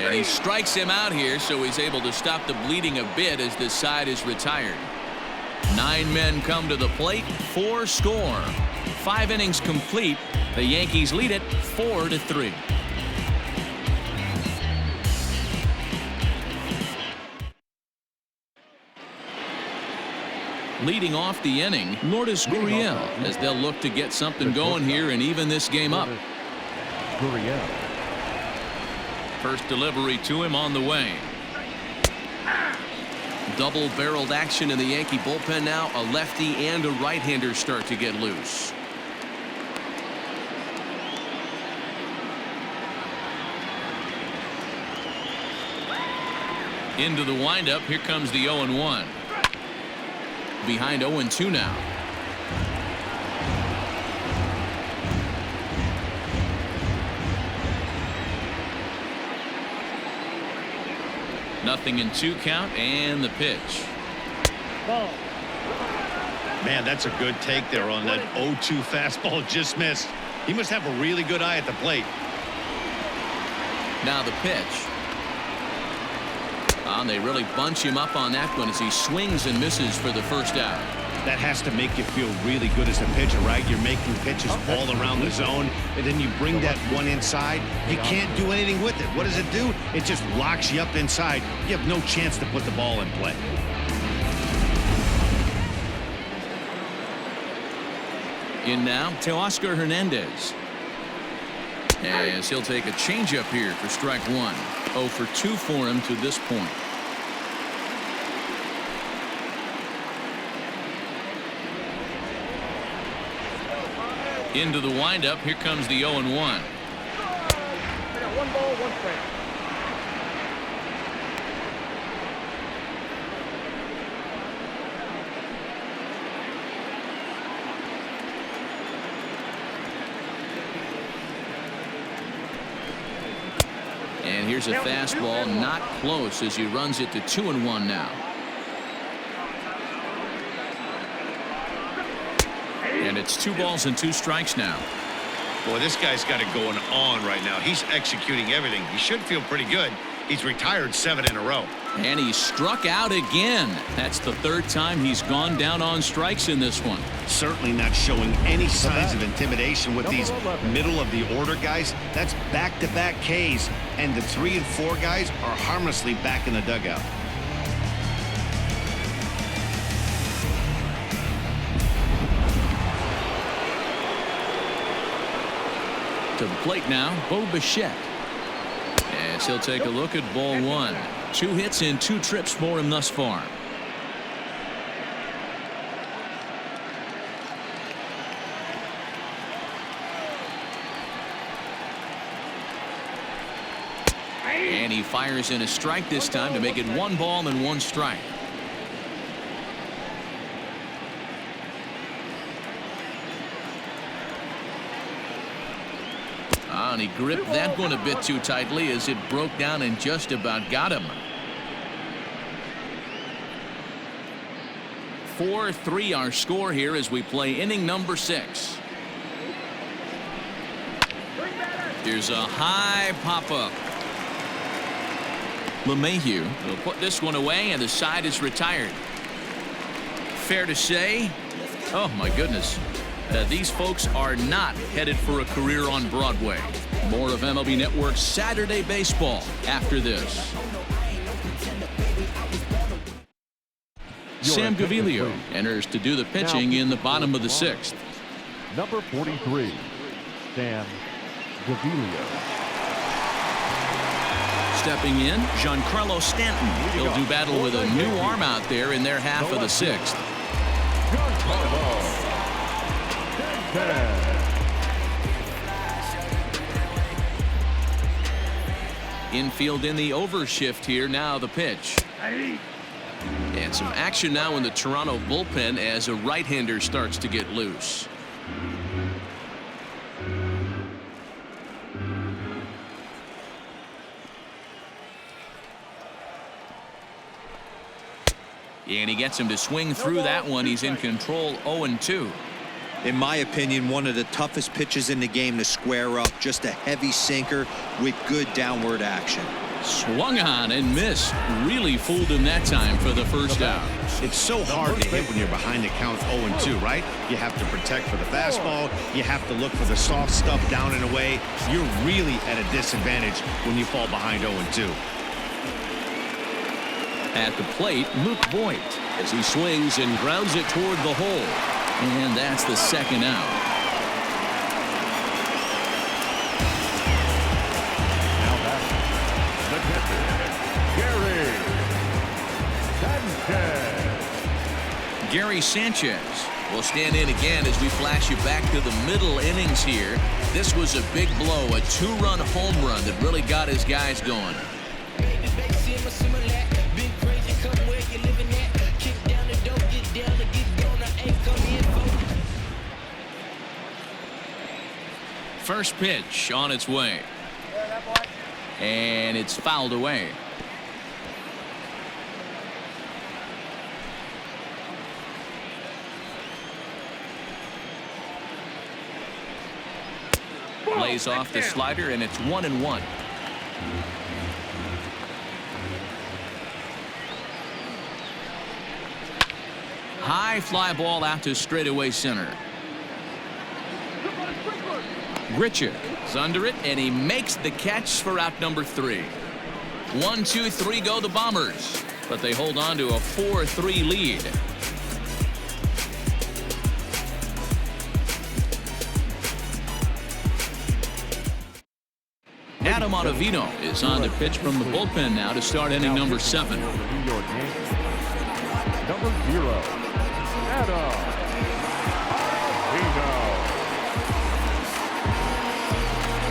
And he strikes him out here, so he's able to stop the bleeding a bit as this side is retired. 9 men come to the plate, 4 score. 5 innings complete. The Yankees lead it 4-3. Leading off the inning, Lourdes Gurriel, as they'll look to get something going here and even this game up. First delivery to him on the way. Double-barreled action in the Yankee bullpen now. A lefty and a right-hander start to get loose. Into the windup. Here comes the 0-1. Behind 0-2 now. Nothing in 2 count, and the pitch. Ball. Man, that's a good take there on that 0-2 fastball just missed. He must have a really good eye at the plate. Now the pitch. And they really bunch him up on that one as he swings and misses for the first out. That has to make you feel really good as a pitcher, right? You're making pitches all around the zone, and then you bring that one inside. You can't do anything with it. What does it do? It just locks you up inside. You have no chance to put the ball in play. In now to Oscar Hernandez. As he'll take a changeup here for strike 1. 0 for 2 for him to this point. Into the windup. Here comes the 0-1. I got 1 ball, 1 strike. And here's a fastball, not close, as he runs it to 2-1 now. And it's 2 balls and 2 strikes now. Boy, this guy's got it going on right now. He's executing everything. He should feel pretty good. He's retired 7 in a row. And he struck out again. That's the 3rd time he's gone down on strikes in this one. Certainly not showing any signs of intimidation with these middle-of-the-order guys. That's back-to-back Ks, and the 3 and 4 guys are harmlessly back in the dugout. To the plate now, Bo Bichette. As he'll take a look at ball 1. 2 hits and 2 trips for him thus far. And he fires in a strike this time to make it 1 ball and 1 strike. And he gripped that one a bit too tightly as it broke down and just about got him. 4-3 our score here as we play inning number 6. Here's a high pop-up. LeMahieu will put this one away, and the side is retired. Fair to say, oh my goodness, these folks are not headed for a career on Broadway. More of MLB Network's Saturday Baseball after this. Sam Gaviglio enters to do the pitching in the bottom of the 6th. Number 43, Sam Gaviglio. Stepping in, Giancarlo Stanton. He'll do battle with a new arm out there in their half of the 6th. Infield in the overshift here. Now the pitch. And some action now in the Toronto bullpen as a right-hander starts to get loose. And he gets him to swing through that one. He's in control, 0-2. In my opinion, one of the toughest pitches in the game to square up. Just a heavy sinker with good downward action. Swung on and missed. Really fooled him that time for the first out. It's so hard to hit when you're behind the count 0-2, right? You have to protect for the fastball. You have to look for the soft stuff down and away. You're really at a disadvantage when you fall behind 0-2. At the plate, Luke Voigt as he swings and grounds it toward the hole. And that's the second out. Now back, the catcher, Gary Sanchez. Gary Sanchez will stand in again as we flash you back to the middle innings here. This was a big blow, a 2-run home run that really got his guys going. First pitch on its way. And it's fouled away. Plays off the slider, and it's 1-1. High fly ball out to straightaway center. Grichuk is under it, and he makes the catch for out number 3. 1, 2, 3 go the Bombers, but they hold on to a 4-3 lead. Adam Ottavino is on the pitch from the bullpen now to start inning number 7. New York Yankees. Number 0, Adam Ottavino.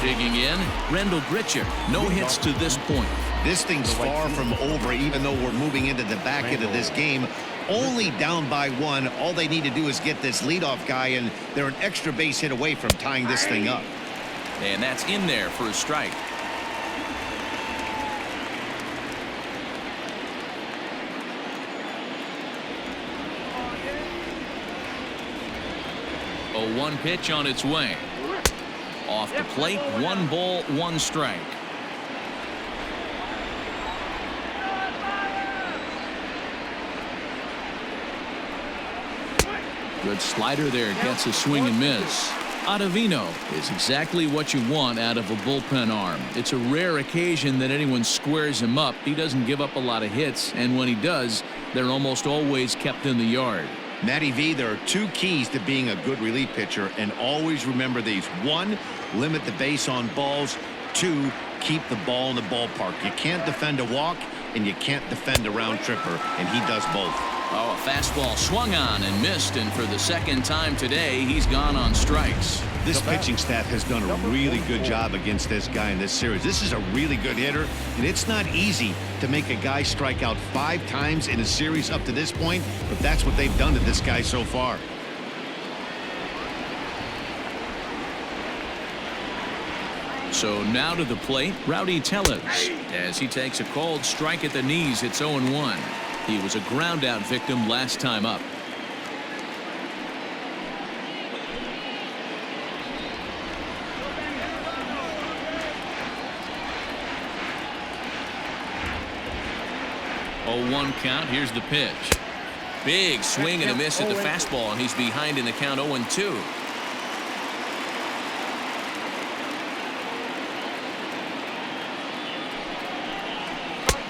Digging in, Rendell Grichuk. No hits to this point. This thing's far from over, even though we're moving into the back end of this game. Only down by 1. All they need to do is get this leadoff guy, and they're an extra base hit away from tying this thing up. And that's in there for a strike. A 1 pitch on its way. Off the plate, 1 ball, 1 strike. Good slider there, gets a swing and miss. Ottavino is exactly what you want out of a bullpen arm. It's a rare occasion that anyone squares him up. He doesn't give up a lot of hits, and when he does, they're almost always kept in the yard. Matty V, there are 2 keys to being a good relief pitcher, and always remember these. 1, limit the base on balls. 2, keep the ball in the ballpark. You can't defend a walk, and you can't defend a round tripper, and he does both. Oh, a fastball swung on and missed, and for the second time today, he's gone on strikes. This pitching staff has done a really good job against this guy in this series. This is a really good hitter, and it's not easy to make a guy strike out 5 times in a series up to this point, but that's what they've done to this guy so far. So now to the plate, Rowdy Tellez, as he takes a called strike at the knees. It's 0-1. He was a ground out victim last time up. Oh, 1 count. Here's the pitch. Big swing and a miss at the fastball, and he's behind in the count 0-2.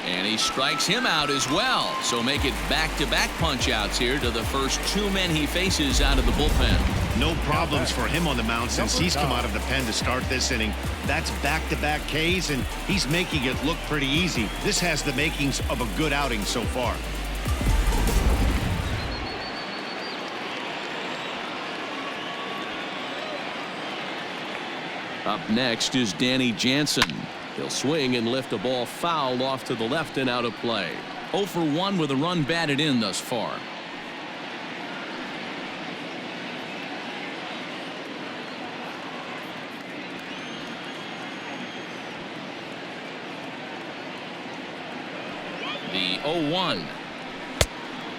And he strikes him out as well. So make it back-to-back punch-outs here to the first 2 men he faces out of the bullpen. No problems for him on the mound since he's come out of the pen to start this inning. That's back-to-back Ks, and he's making it look pretty easy. This has the makings of a good outing so far. Up next is Danny Jansen. He'll swing and lift a ball foul off to the left and out of play. 0 for 1 with a run batted in thus far. The 0-1.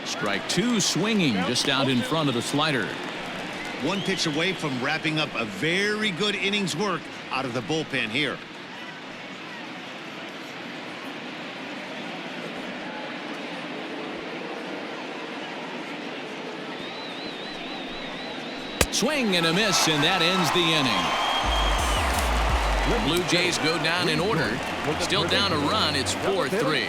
Strike 2 swinging just out in front of the slider. 1 pitch away from wrapping up a very good innings work out of the bullpen here. Swing and a miss, and that ends the inning. Blue Jays go down in order. Still down a run. It's 4-3.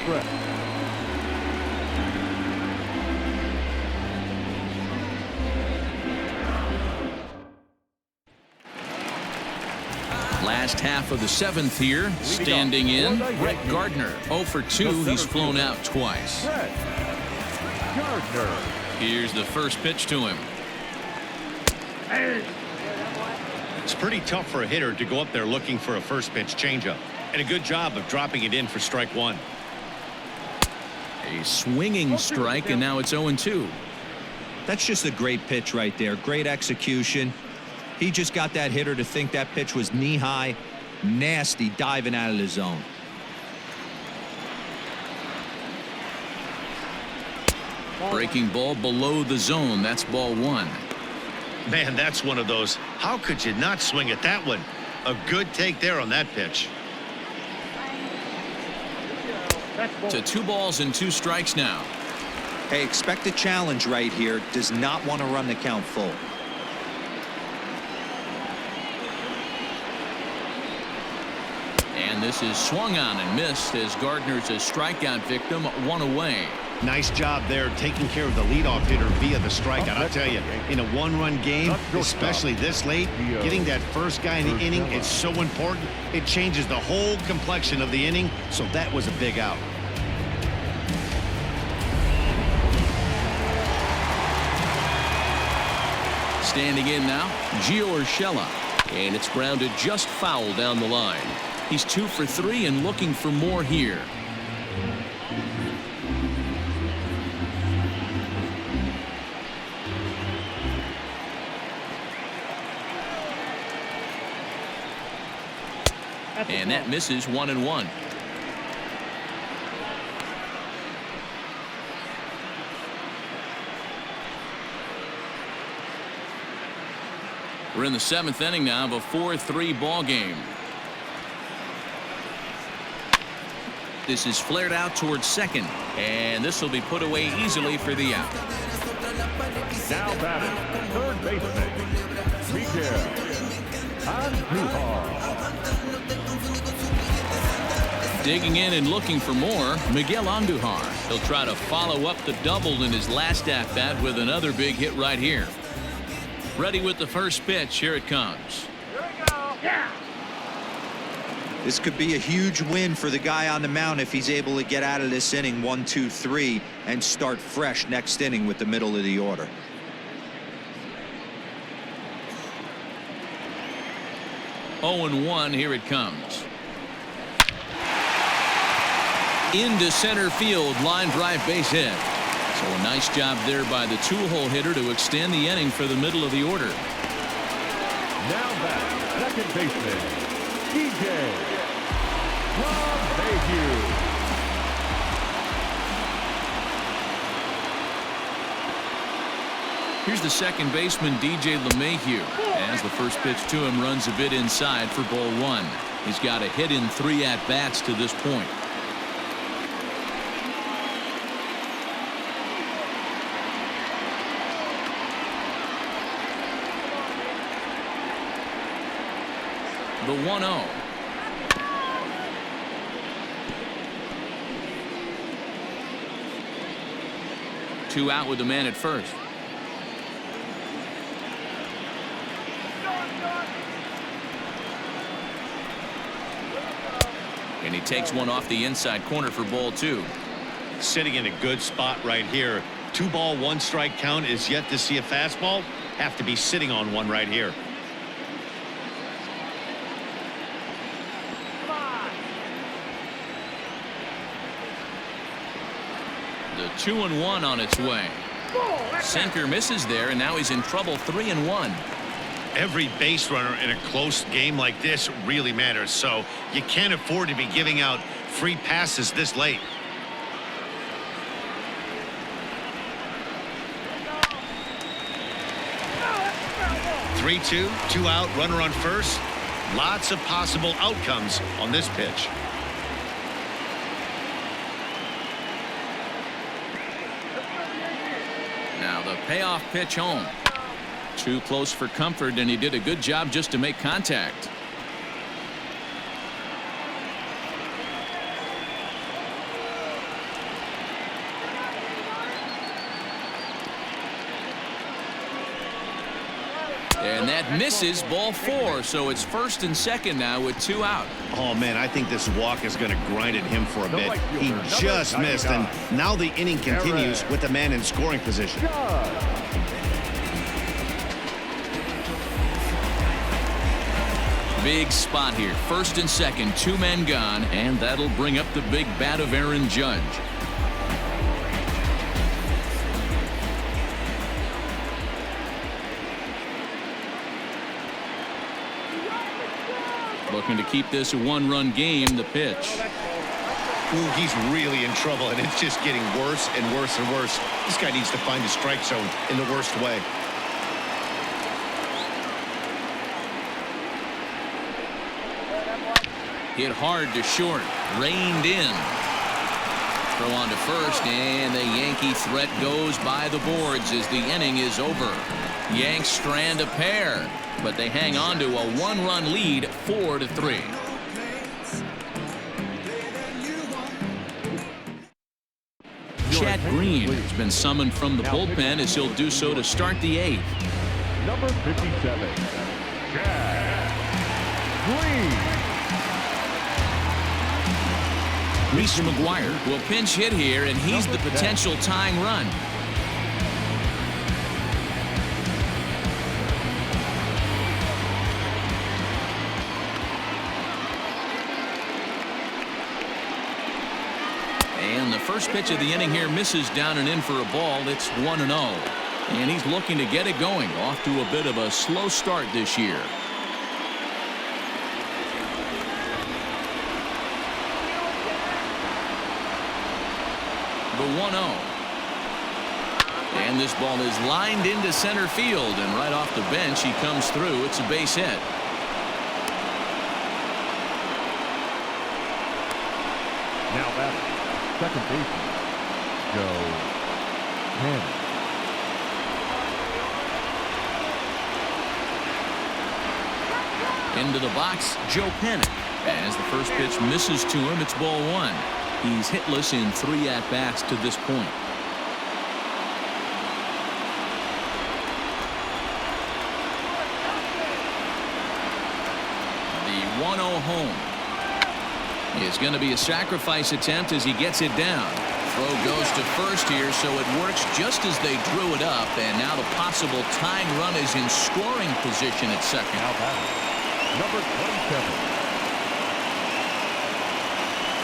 Last half of the seventh here. Standing in, Brett Gardner. 0 for 2. He's flown out twice. Gardner. Here's the first pitch to him. It's pretty tough for a hitter to go up there looking for a first pitch changeup. And a good job of dropping it in for strike one. A swinging strike, and now it's 0-2. That's just a great pitch right there. Great execution. He just got that hitter to think that pitch was knee high. Nasty diving out of the zone. Breaking ball below the zone. That's ball one. Man, that's one of those. How could you not swing at that one? A good take there on that pitch. To 2 balls and 2 strikes now. Hey, expect a challenge right here. Does not want to run the count full. And this is swung on and missed as Gardner's a strikeout victim, 1 away. Nice job there taking care of the leadoff hitter via the strikeout. I'll tell you, in a one-run game, especially this late, getting that first guy in the inning is so important. It changes the whole complexion of the inning, so that was a big out. Standing in now, Gio Urshela. And it's grounded just foul down the line. He's 2 for 3 and looking for more here. And that misses 1-1. We're in the 7th inning now of a 4-3 ball game. This is flared out towards second, and this will be put away easily for the out. Now batting, third baseman, Miguel Andujar. Digging in and looking for more, Miguel Andujar. He'll try to follow up the double in his last at-bat with another big hit right here. Ready with the first pitch. Here it comes. Here we go. Yeah. This could be a huge win for the guy on the mound if he's able to get out of this inning 1, 2, 3 and start fresh next inning with the middle of the order. Oh and 1. Here it comes. Into center field. Line drive base hit. So a nice job there by the two-hole hitter to extend the inning for the middle of the order. Now back, second baseman, DJ LeMahieu. Here's the second baseman, DJ LeMahieu. As the first pitch to him runs a bit inside for ball one. He's got a hit in 3 at-bats to this point. The 1-0. Two out with the man at first. And he takes one off the inside corner for ball 2. Sitting in a good spot right here. 2 ball, 1 strike count is yet to see a fastball. Have to be sitting on one right here. The 2-1 on its way. Sinker misses there, and now he's in trouble. 3-1. Every base runner in a close game like this really matters, so you can't afford to be giving out free passes this late. Three, 2 out, runner on first. Lots of possible outcomes on this pitch. Now the payoff pitch home. Too close for comfort, and he did a good job just to make contact. And that misses, ball 4, so it's 1st and 2nd now with 2 out. Oh, man, I think this walk is going to grind at him for a bit. He just missed, and now the inning continues with the man in scoring position. Big spot here, 1st and 2nd, 2 men gone, and that'll bring up the big bat of Aaron Judge. Looking to keep this a 1-run game. The pitch. Ooh, he's really in trouble, and it's just getting worse and worse and worse. This guy needs to find a strike zone in the worst way. Hit hard to short. Reined in. Throw on to first, and the Yankee threat goes by the boards as the inning is over. Yanks strand a pair, but they hang on to a 1-run lead, 4-3. Chad Green has been summoned from the bullpen as he'll do so to start the 8th. Number 57, Chad Green. Reese McGuire will pinch hit here, and he's the potential tying run. And the first pitch of the inning here misses down and in for a ball. It's 1-0. And he's looking to get it going. Off to a bit of a slow start this year. The 1-0. And this ball is lined into center field, and right off the bench he comes through. It's a base hit. Now that's second baseman, Joe Hannon. Into the box, Joe Pennant. As the first pitch misses to him, it's ball 1. He's hitless in 3 at-bats to this point. The 1-0 home is going to be a sacrifice attempt as he gets it down. Throw goes to first here, so it works just as they drew it up, and now the possible tying run is in scoring position at second. Now batting, number 27.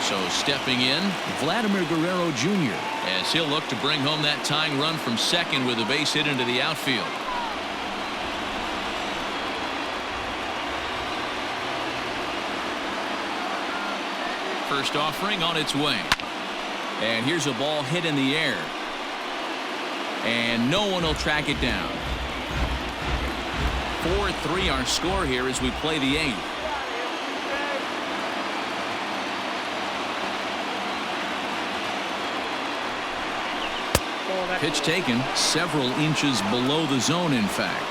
So stepping in, Vladimir Guerrero Jr. as he'll look to bring home that tying run from second with a base hit into the outfield. First offering on its way. And here's a ball hit in the air. And no one will track it down. 4-3 our score here as we play the 8th. Pitch taken several inches below the zone, in fact.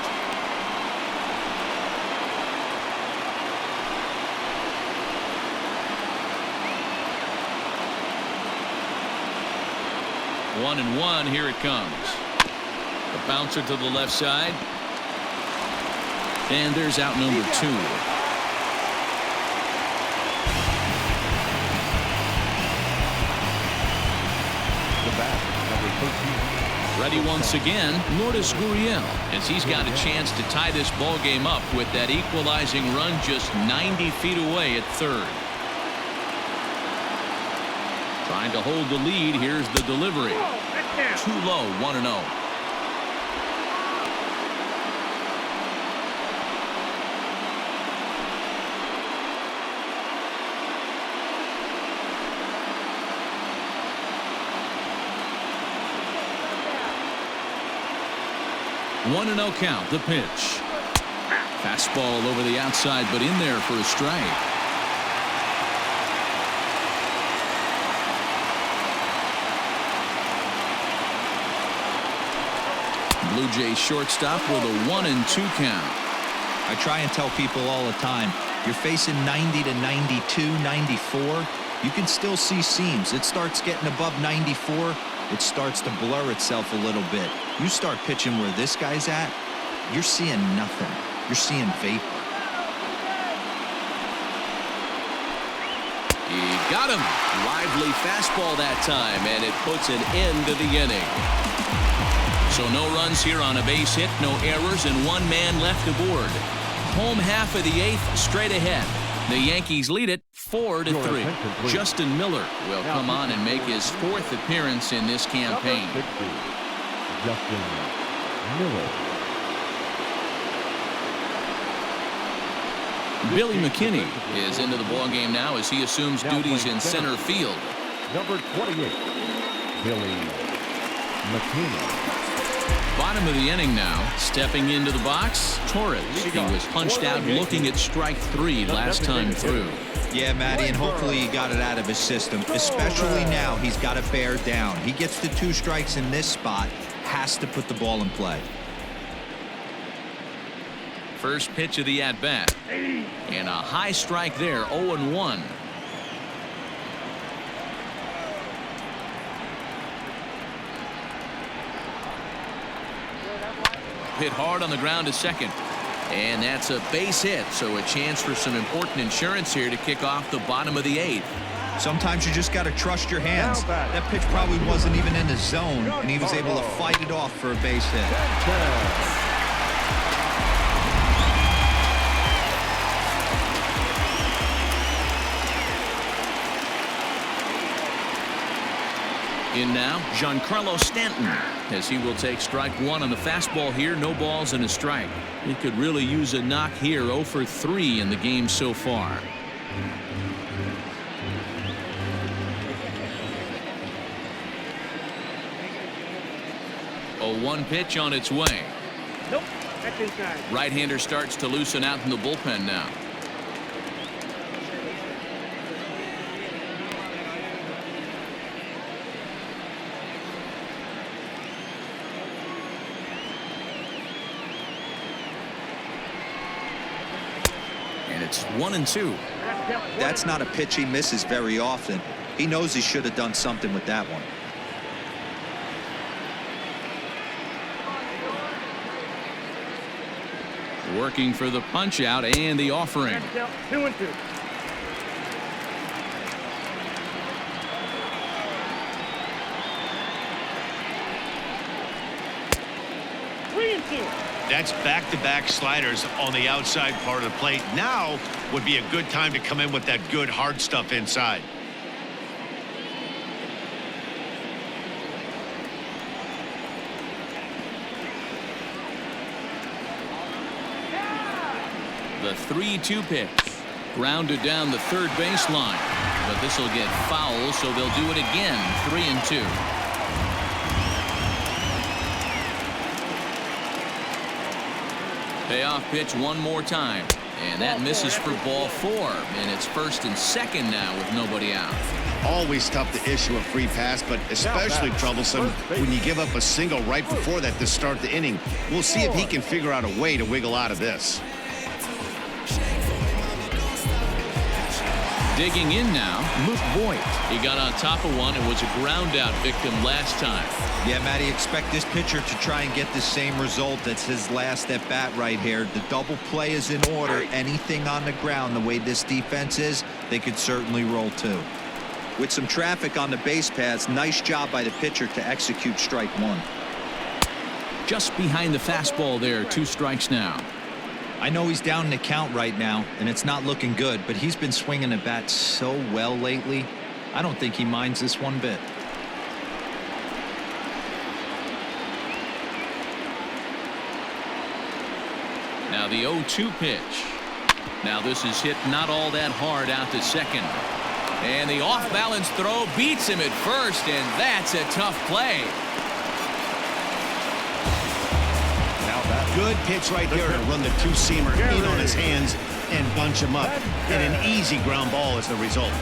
One and one, here it comes. The bouncer to the left side. And there's out number 2. The bat, number 13. Ready once again, Lourdes Gurriel, as he's got a chance to tie this ball game up with that equalizing run just 90 feet away at third. Trying to hold the lead. Here's the delivery. Too low, 1-0. One and 0 count. The pitch. Fastball over the outside, but in there for a strike. Blue Jays shortstop with a 1-2 count. I try and tell people all the time, you're facing 90 to 92, 94. You can still see seams. It starts getting above 94. It starts to blur itself a little bit. You start pitching where this guy's at, you're seeing nothing. You're seeing vapor. He got him. Lively fastball that time, and it puts an end to the inning. So no runs here on a base hit, no errors, and one man left aboard. Home half of the 8th, straight ahead. The Yankees lead it 4-3. Justin Miller will come on and make his 4th appearance in this campaign. Justin Miller. Billy McKinney is into the ballgame now as he assumes duties in center field. Number 28, Billy McKinney. Bottom of the inning now. Stepping into the box, Torres. He was punched out looking at strike 3 last time through. Yeah, Matty, and hopefully he got it out of his system, especially now he's got to bear down. He gets the 2 strikes in this spot, has to put the ball in play. First pitch of the at-bat. And a high strike there, 0-1. Hit hard on the ground to second. And that's a base hit, so a chance for some important insurance here to kick off the bottom of the 8th. Sometimes you just got to trust your hands. That pitch probably wasn't even in the zone, and he was able to fight it off for a base hit. In now, Giancarlo Stanton, as he will take strike 1 on the fastball here. No balls and a strike. He could really use a knock here. 0 for 3 in the game so far. A 1 pitch on its way. Nope, that's inside. Right-hander starts to loosen out in the bullpen now. And it's 1-2. That's not a pitch he misses very often. He knows he should have done something with that one. Working for the punch out and the offering. 2-2. That's back-to-back sliders on the outside part of the plate. Now would be a good time to come in with that good hard stuff inside. The 3-2 pitch. Grounded down the third baseline. But this will get foul, so they'll do it again. 3-2. Payoff pitch one more time. And that misses for ball 4. And it's 1st and 2nd now with nobody out. Always tough to issue a free pass, but especially troublesome when you give up a single right before that to start the inning. We'll see if he can figure out a way to wiggle out of this. Digging in now, Luke Voigt. He got on top of one and was a ground-out victim last time. Yeah, Matty, expect this pitcher to try and get the same result. That's his last at-bat right here. The double play is in order. Anything on the ground, the way this defense is, they could certainly roll 2. With some traffic on the base paths, nice job by the pitcher to execute strike 1. Just behind the fastball there, 2 strikes now. I know he's down in the count right now, and it's not looking good, but he's been swinging the bat so well lately. I don't think he minds this one bit. Now the 0-2 pitch. Now this is hit not all that hard out to second. And the off-balance throw beats him at first, and that's a tough play. Good pitch right there to run the 2-seamer in on his hands and bunch him up. And an easy ground ball as the result.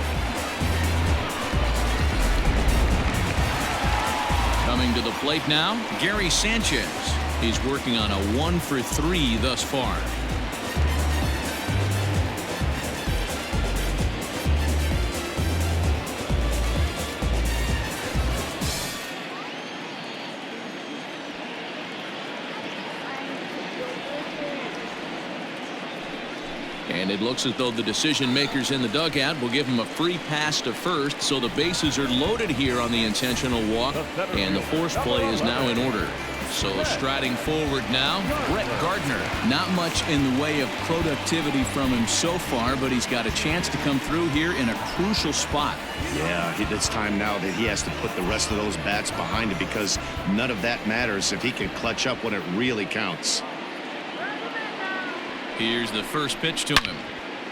Coming to the plate now, Gary Sanchez. He's working on a 1 for 3 thus far. And it looks as though the decision makers in the dugout will give him a free pass to first, so the bases are loaded here on the intentional walk, and the force play is now in order. So striding forward now, Brett Gardner. Not much in the way of productivity from him so far, but he's got a chance to come through here in a crucial spot. Yeah, it's time now that he has to put the rest of those bats behind it, because none of that matters if he can clutch up when it really counts. Here's the first pitch to him.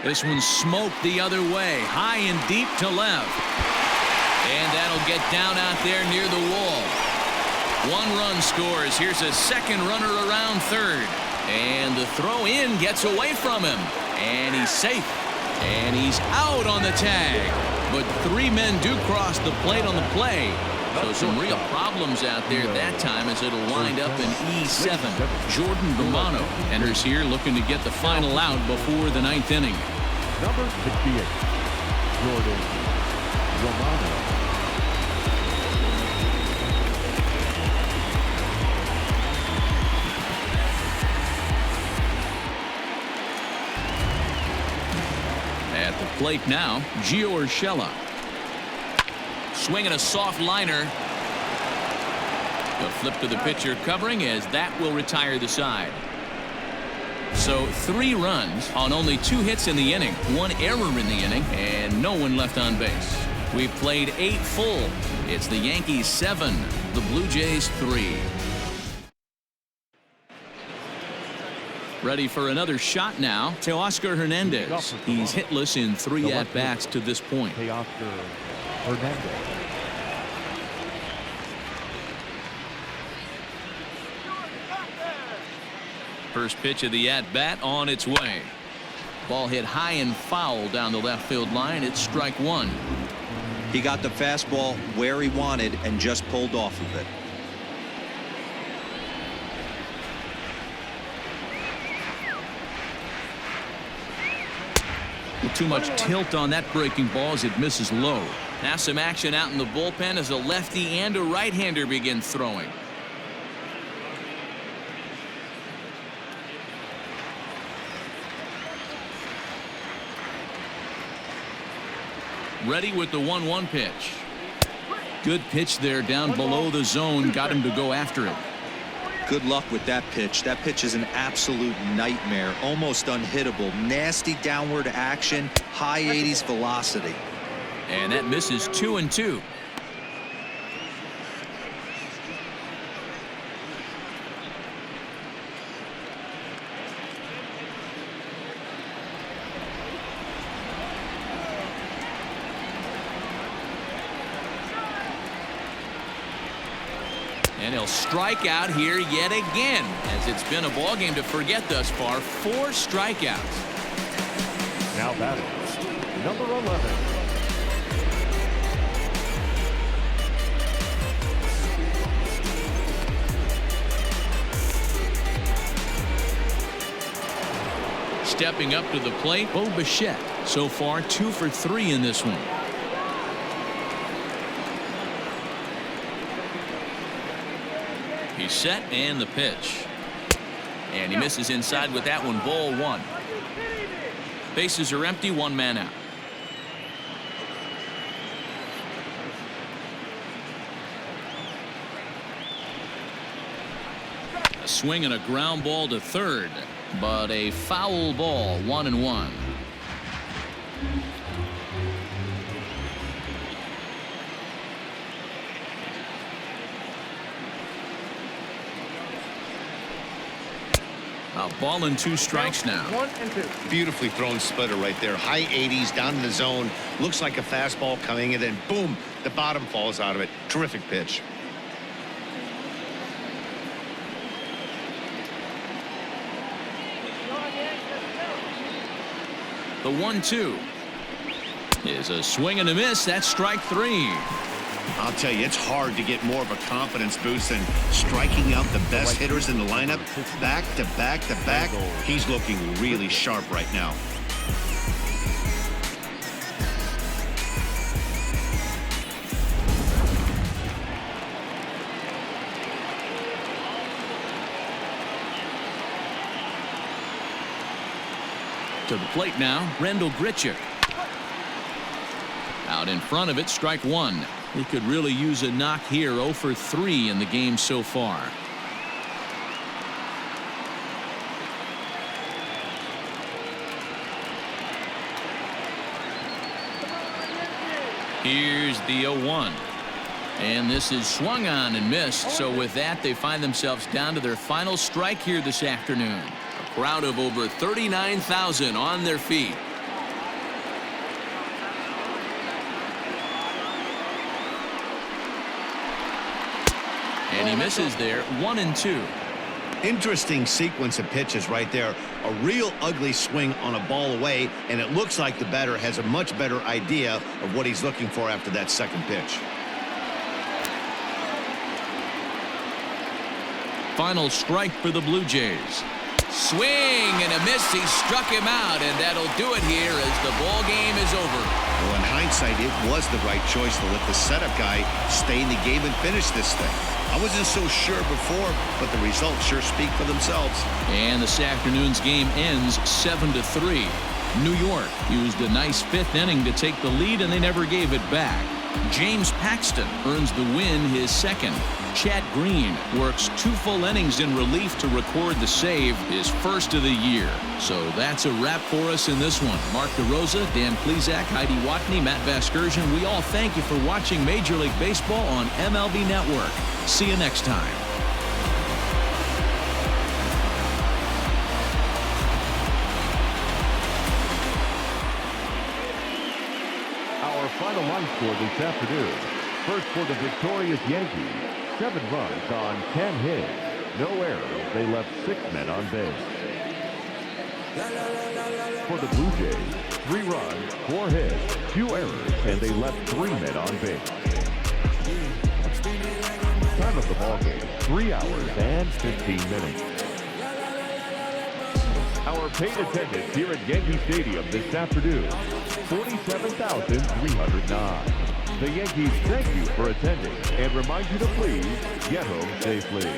This one's smoked the other way, high and deep to left. And that'll get down out there near the wall. 1 run scores. Here's a second runner around third. And the throw in gets away from him. And he's safe. And he's out on the tag. But 3 men do cross the plate on the play. So some real problems out there that time, as it'll wind up in E7. Jordan Romano enters here looking to get the final out before the 9th inning. Number 68, Jordan Romano. At the plate now, Gio Urshela. Swinging a soft liner. The flip to the pitcher covering, as that will retire the side. So 3 runs on only 2 hits in the inning, 1 error in the inning, and no one left on base. We've played 8 full. It's the Yankees 7, the Blue Jays 3. Ready for another shot now to Oscar Hernandez. He's hitless in 3 at-bats to this point. Oscar Hernandez. First pitch of the at-bat on its way. Ball hit high and foul down the left field line. It's strike 1. He got the fastball where he wanted and just pulled off of it. Too much tilt on that breaking ball as it misses low. Now some action out in the bullpen as a lefty and a right-hander begin throwing. Ready with the 1-1 pitch. Good pitch there down below the zone. Got him to go after it. Good luck with that pitch. That pitch is an absolute nightmare. Almost unhittable. Nasty downward action. High 80s velocity. And that misses 2-2. And he'll strike out here yet again, as it's been a ball game to forget thus far. 4 strikeouts. Now batting, number 11. Stepping up to the plate, Bo Bichette. So far 2 for 3 in this one. He's set, and the pitch. And he misses inside with that one. Ball 1. Bases are empty, 1 man out. A swing and a ground ball to third, but a foul ball. 1-1. A ball and 2 strikes now. 1-2. Beautifully thrown splitter right there. High 80s down in the zone. Looks like a fastball coming, and then boom, the bottom falls out of it. Terrific pitch. The 1-2 is a swing and a miss. That's strike 3. I'll tell you, it's hard to get more of a confidence boost than striking out the best hitters in the lineup. Back to back to back. He's looking really sharp right now. To the plate now, Rendell Grichuk. Out in front of it, strike one. He could really use a knock here. 0 for 3 in the game so far. Here's the 0-1. And this is swung on and missed. So with that, they find themselves down to their final strike here this afternoon. A crowd of over 39,000 on their feet. And he misses there. 1-2. Interesting sequence of pitches right there. A real ugly swing on a ball away, and it looks like the batter has a much better idea of what he's looking for after that second pitch. Final strike for the Blue Jays. Swing and a miss. He struck him out, and that'll do it here as the ball game is over. Well, in hindsight, it was the right choice to let the setup guy stay in the game and finish this thing. I wasn't so sure before, but the results sure speak for themselves. And this afternoon's game ends 7-3. New York used a nice fifth inning to take the lead, and they never gave it back. James Paxton earns the win, his second. Chad Green works 2 full innings in relief to record the save, his first of the year. So that's a wrap for us in this one. Mark DeRosa, Dan Plesac, Heidi Watney, Matt Vasgersian, we all thank you for watching Major League Baseball on MLB Network. See you next time. Our final line score this afternoon. First for the victorious Yankees. 7 runs on 10 hits. No errors. They left 6 men on base. For the Blue Jays, 3 runs, 4 hits, 2 errors, and they left 3 men on base. Time of the ball game, 3 hours and 15 minutes. Our paid attendance here at Yankee Stadium this afternoon, 47,309. The Yankees thank you for attending and remind you to please get home safely.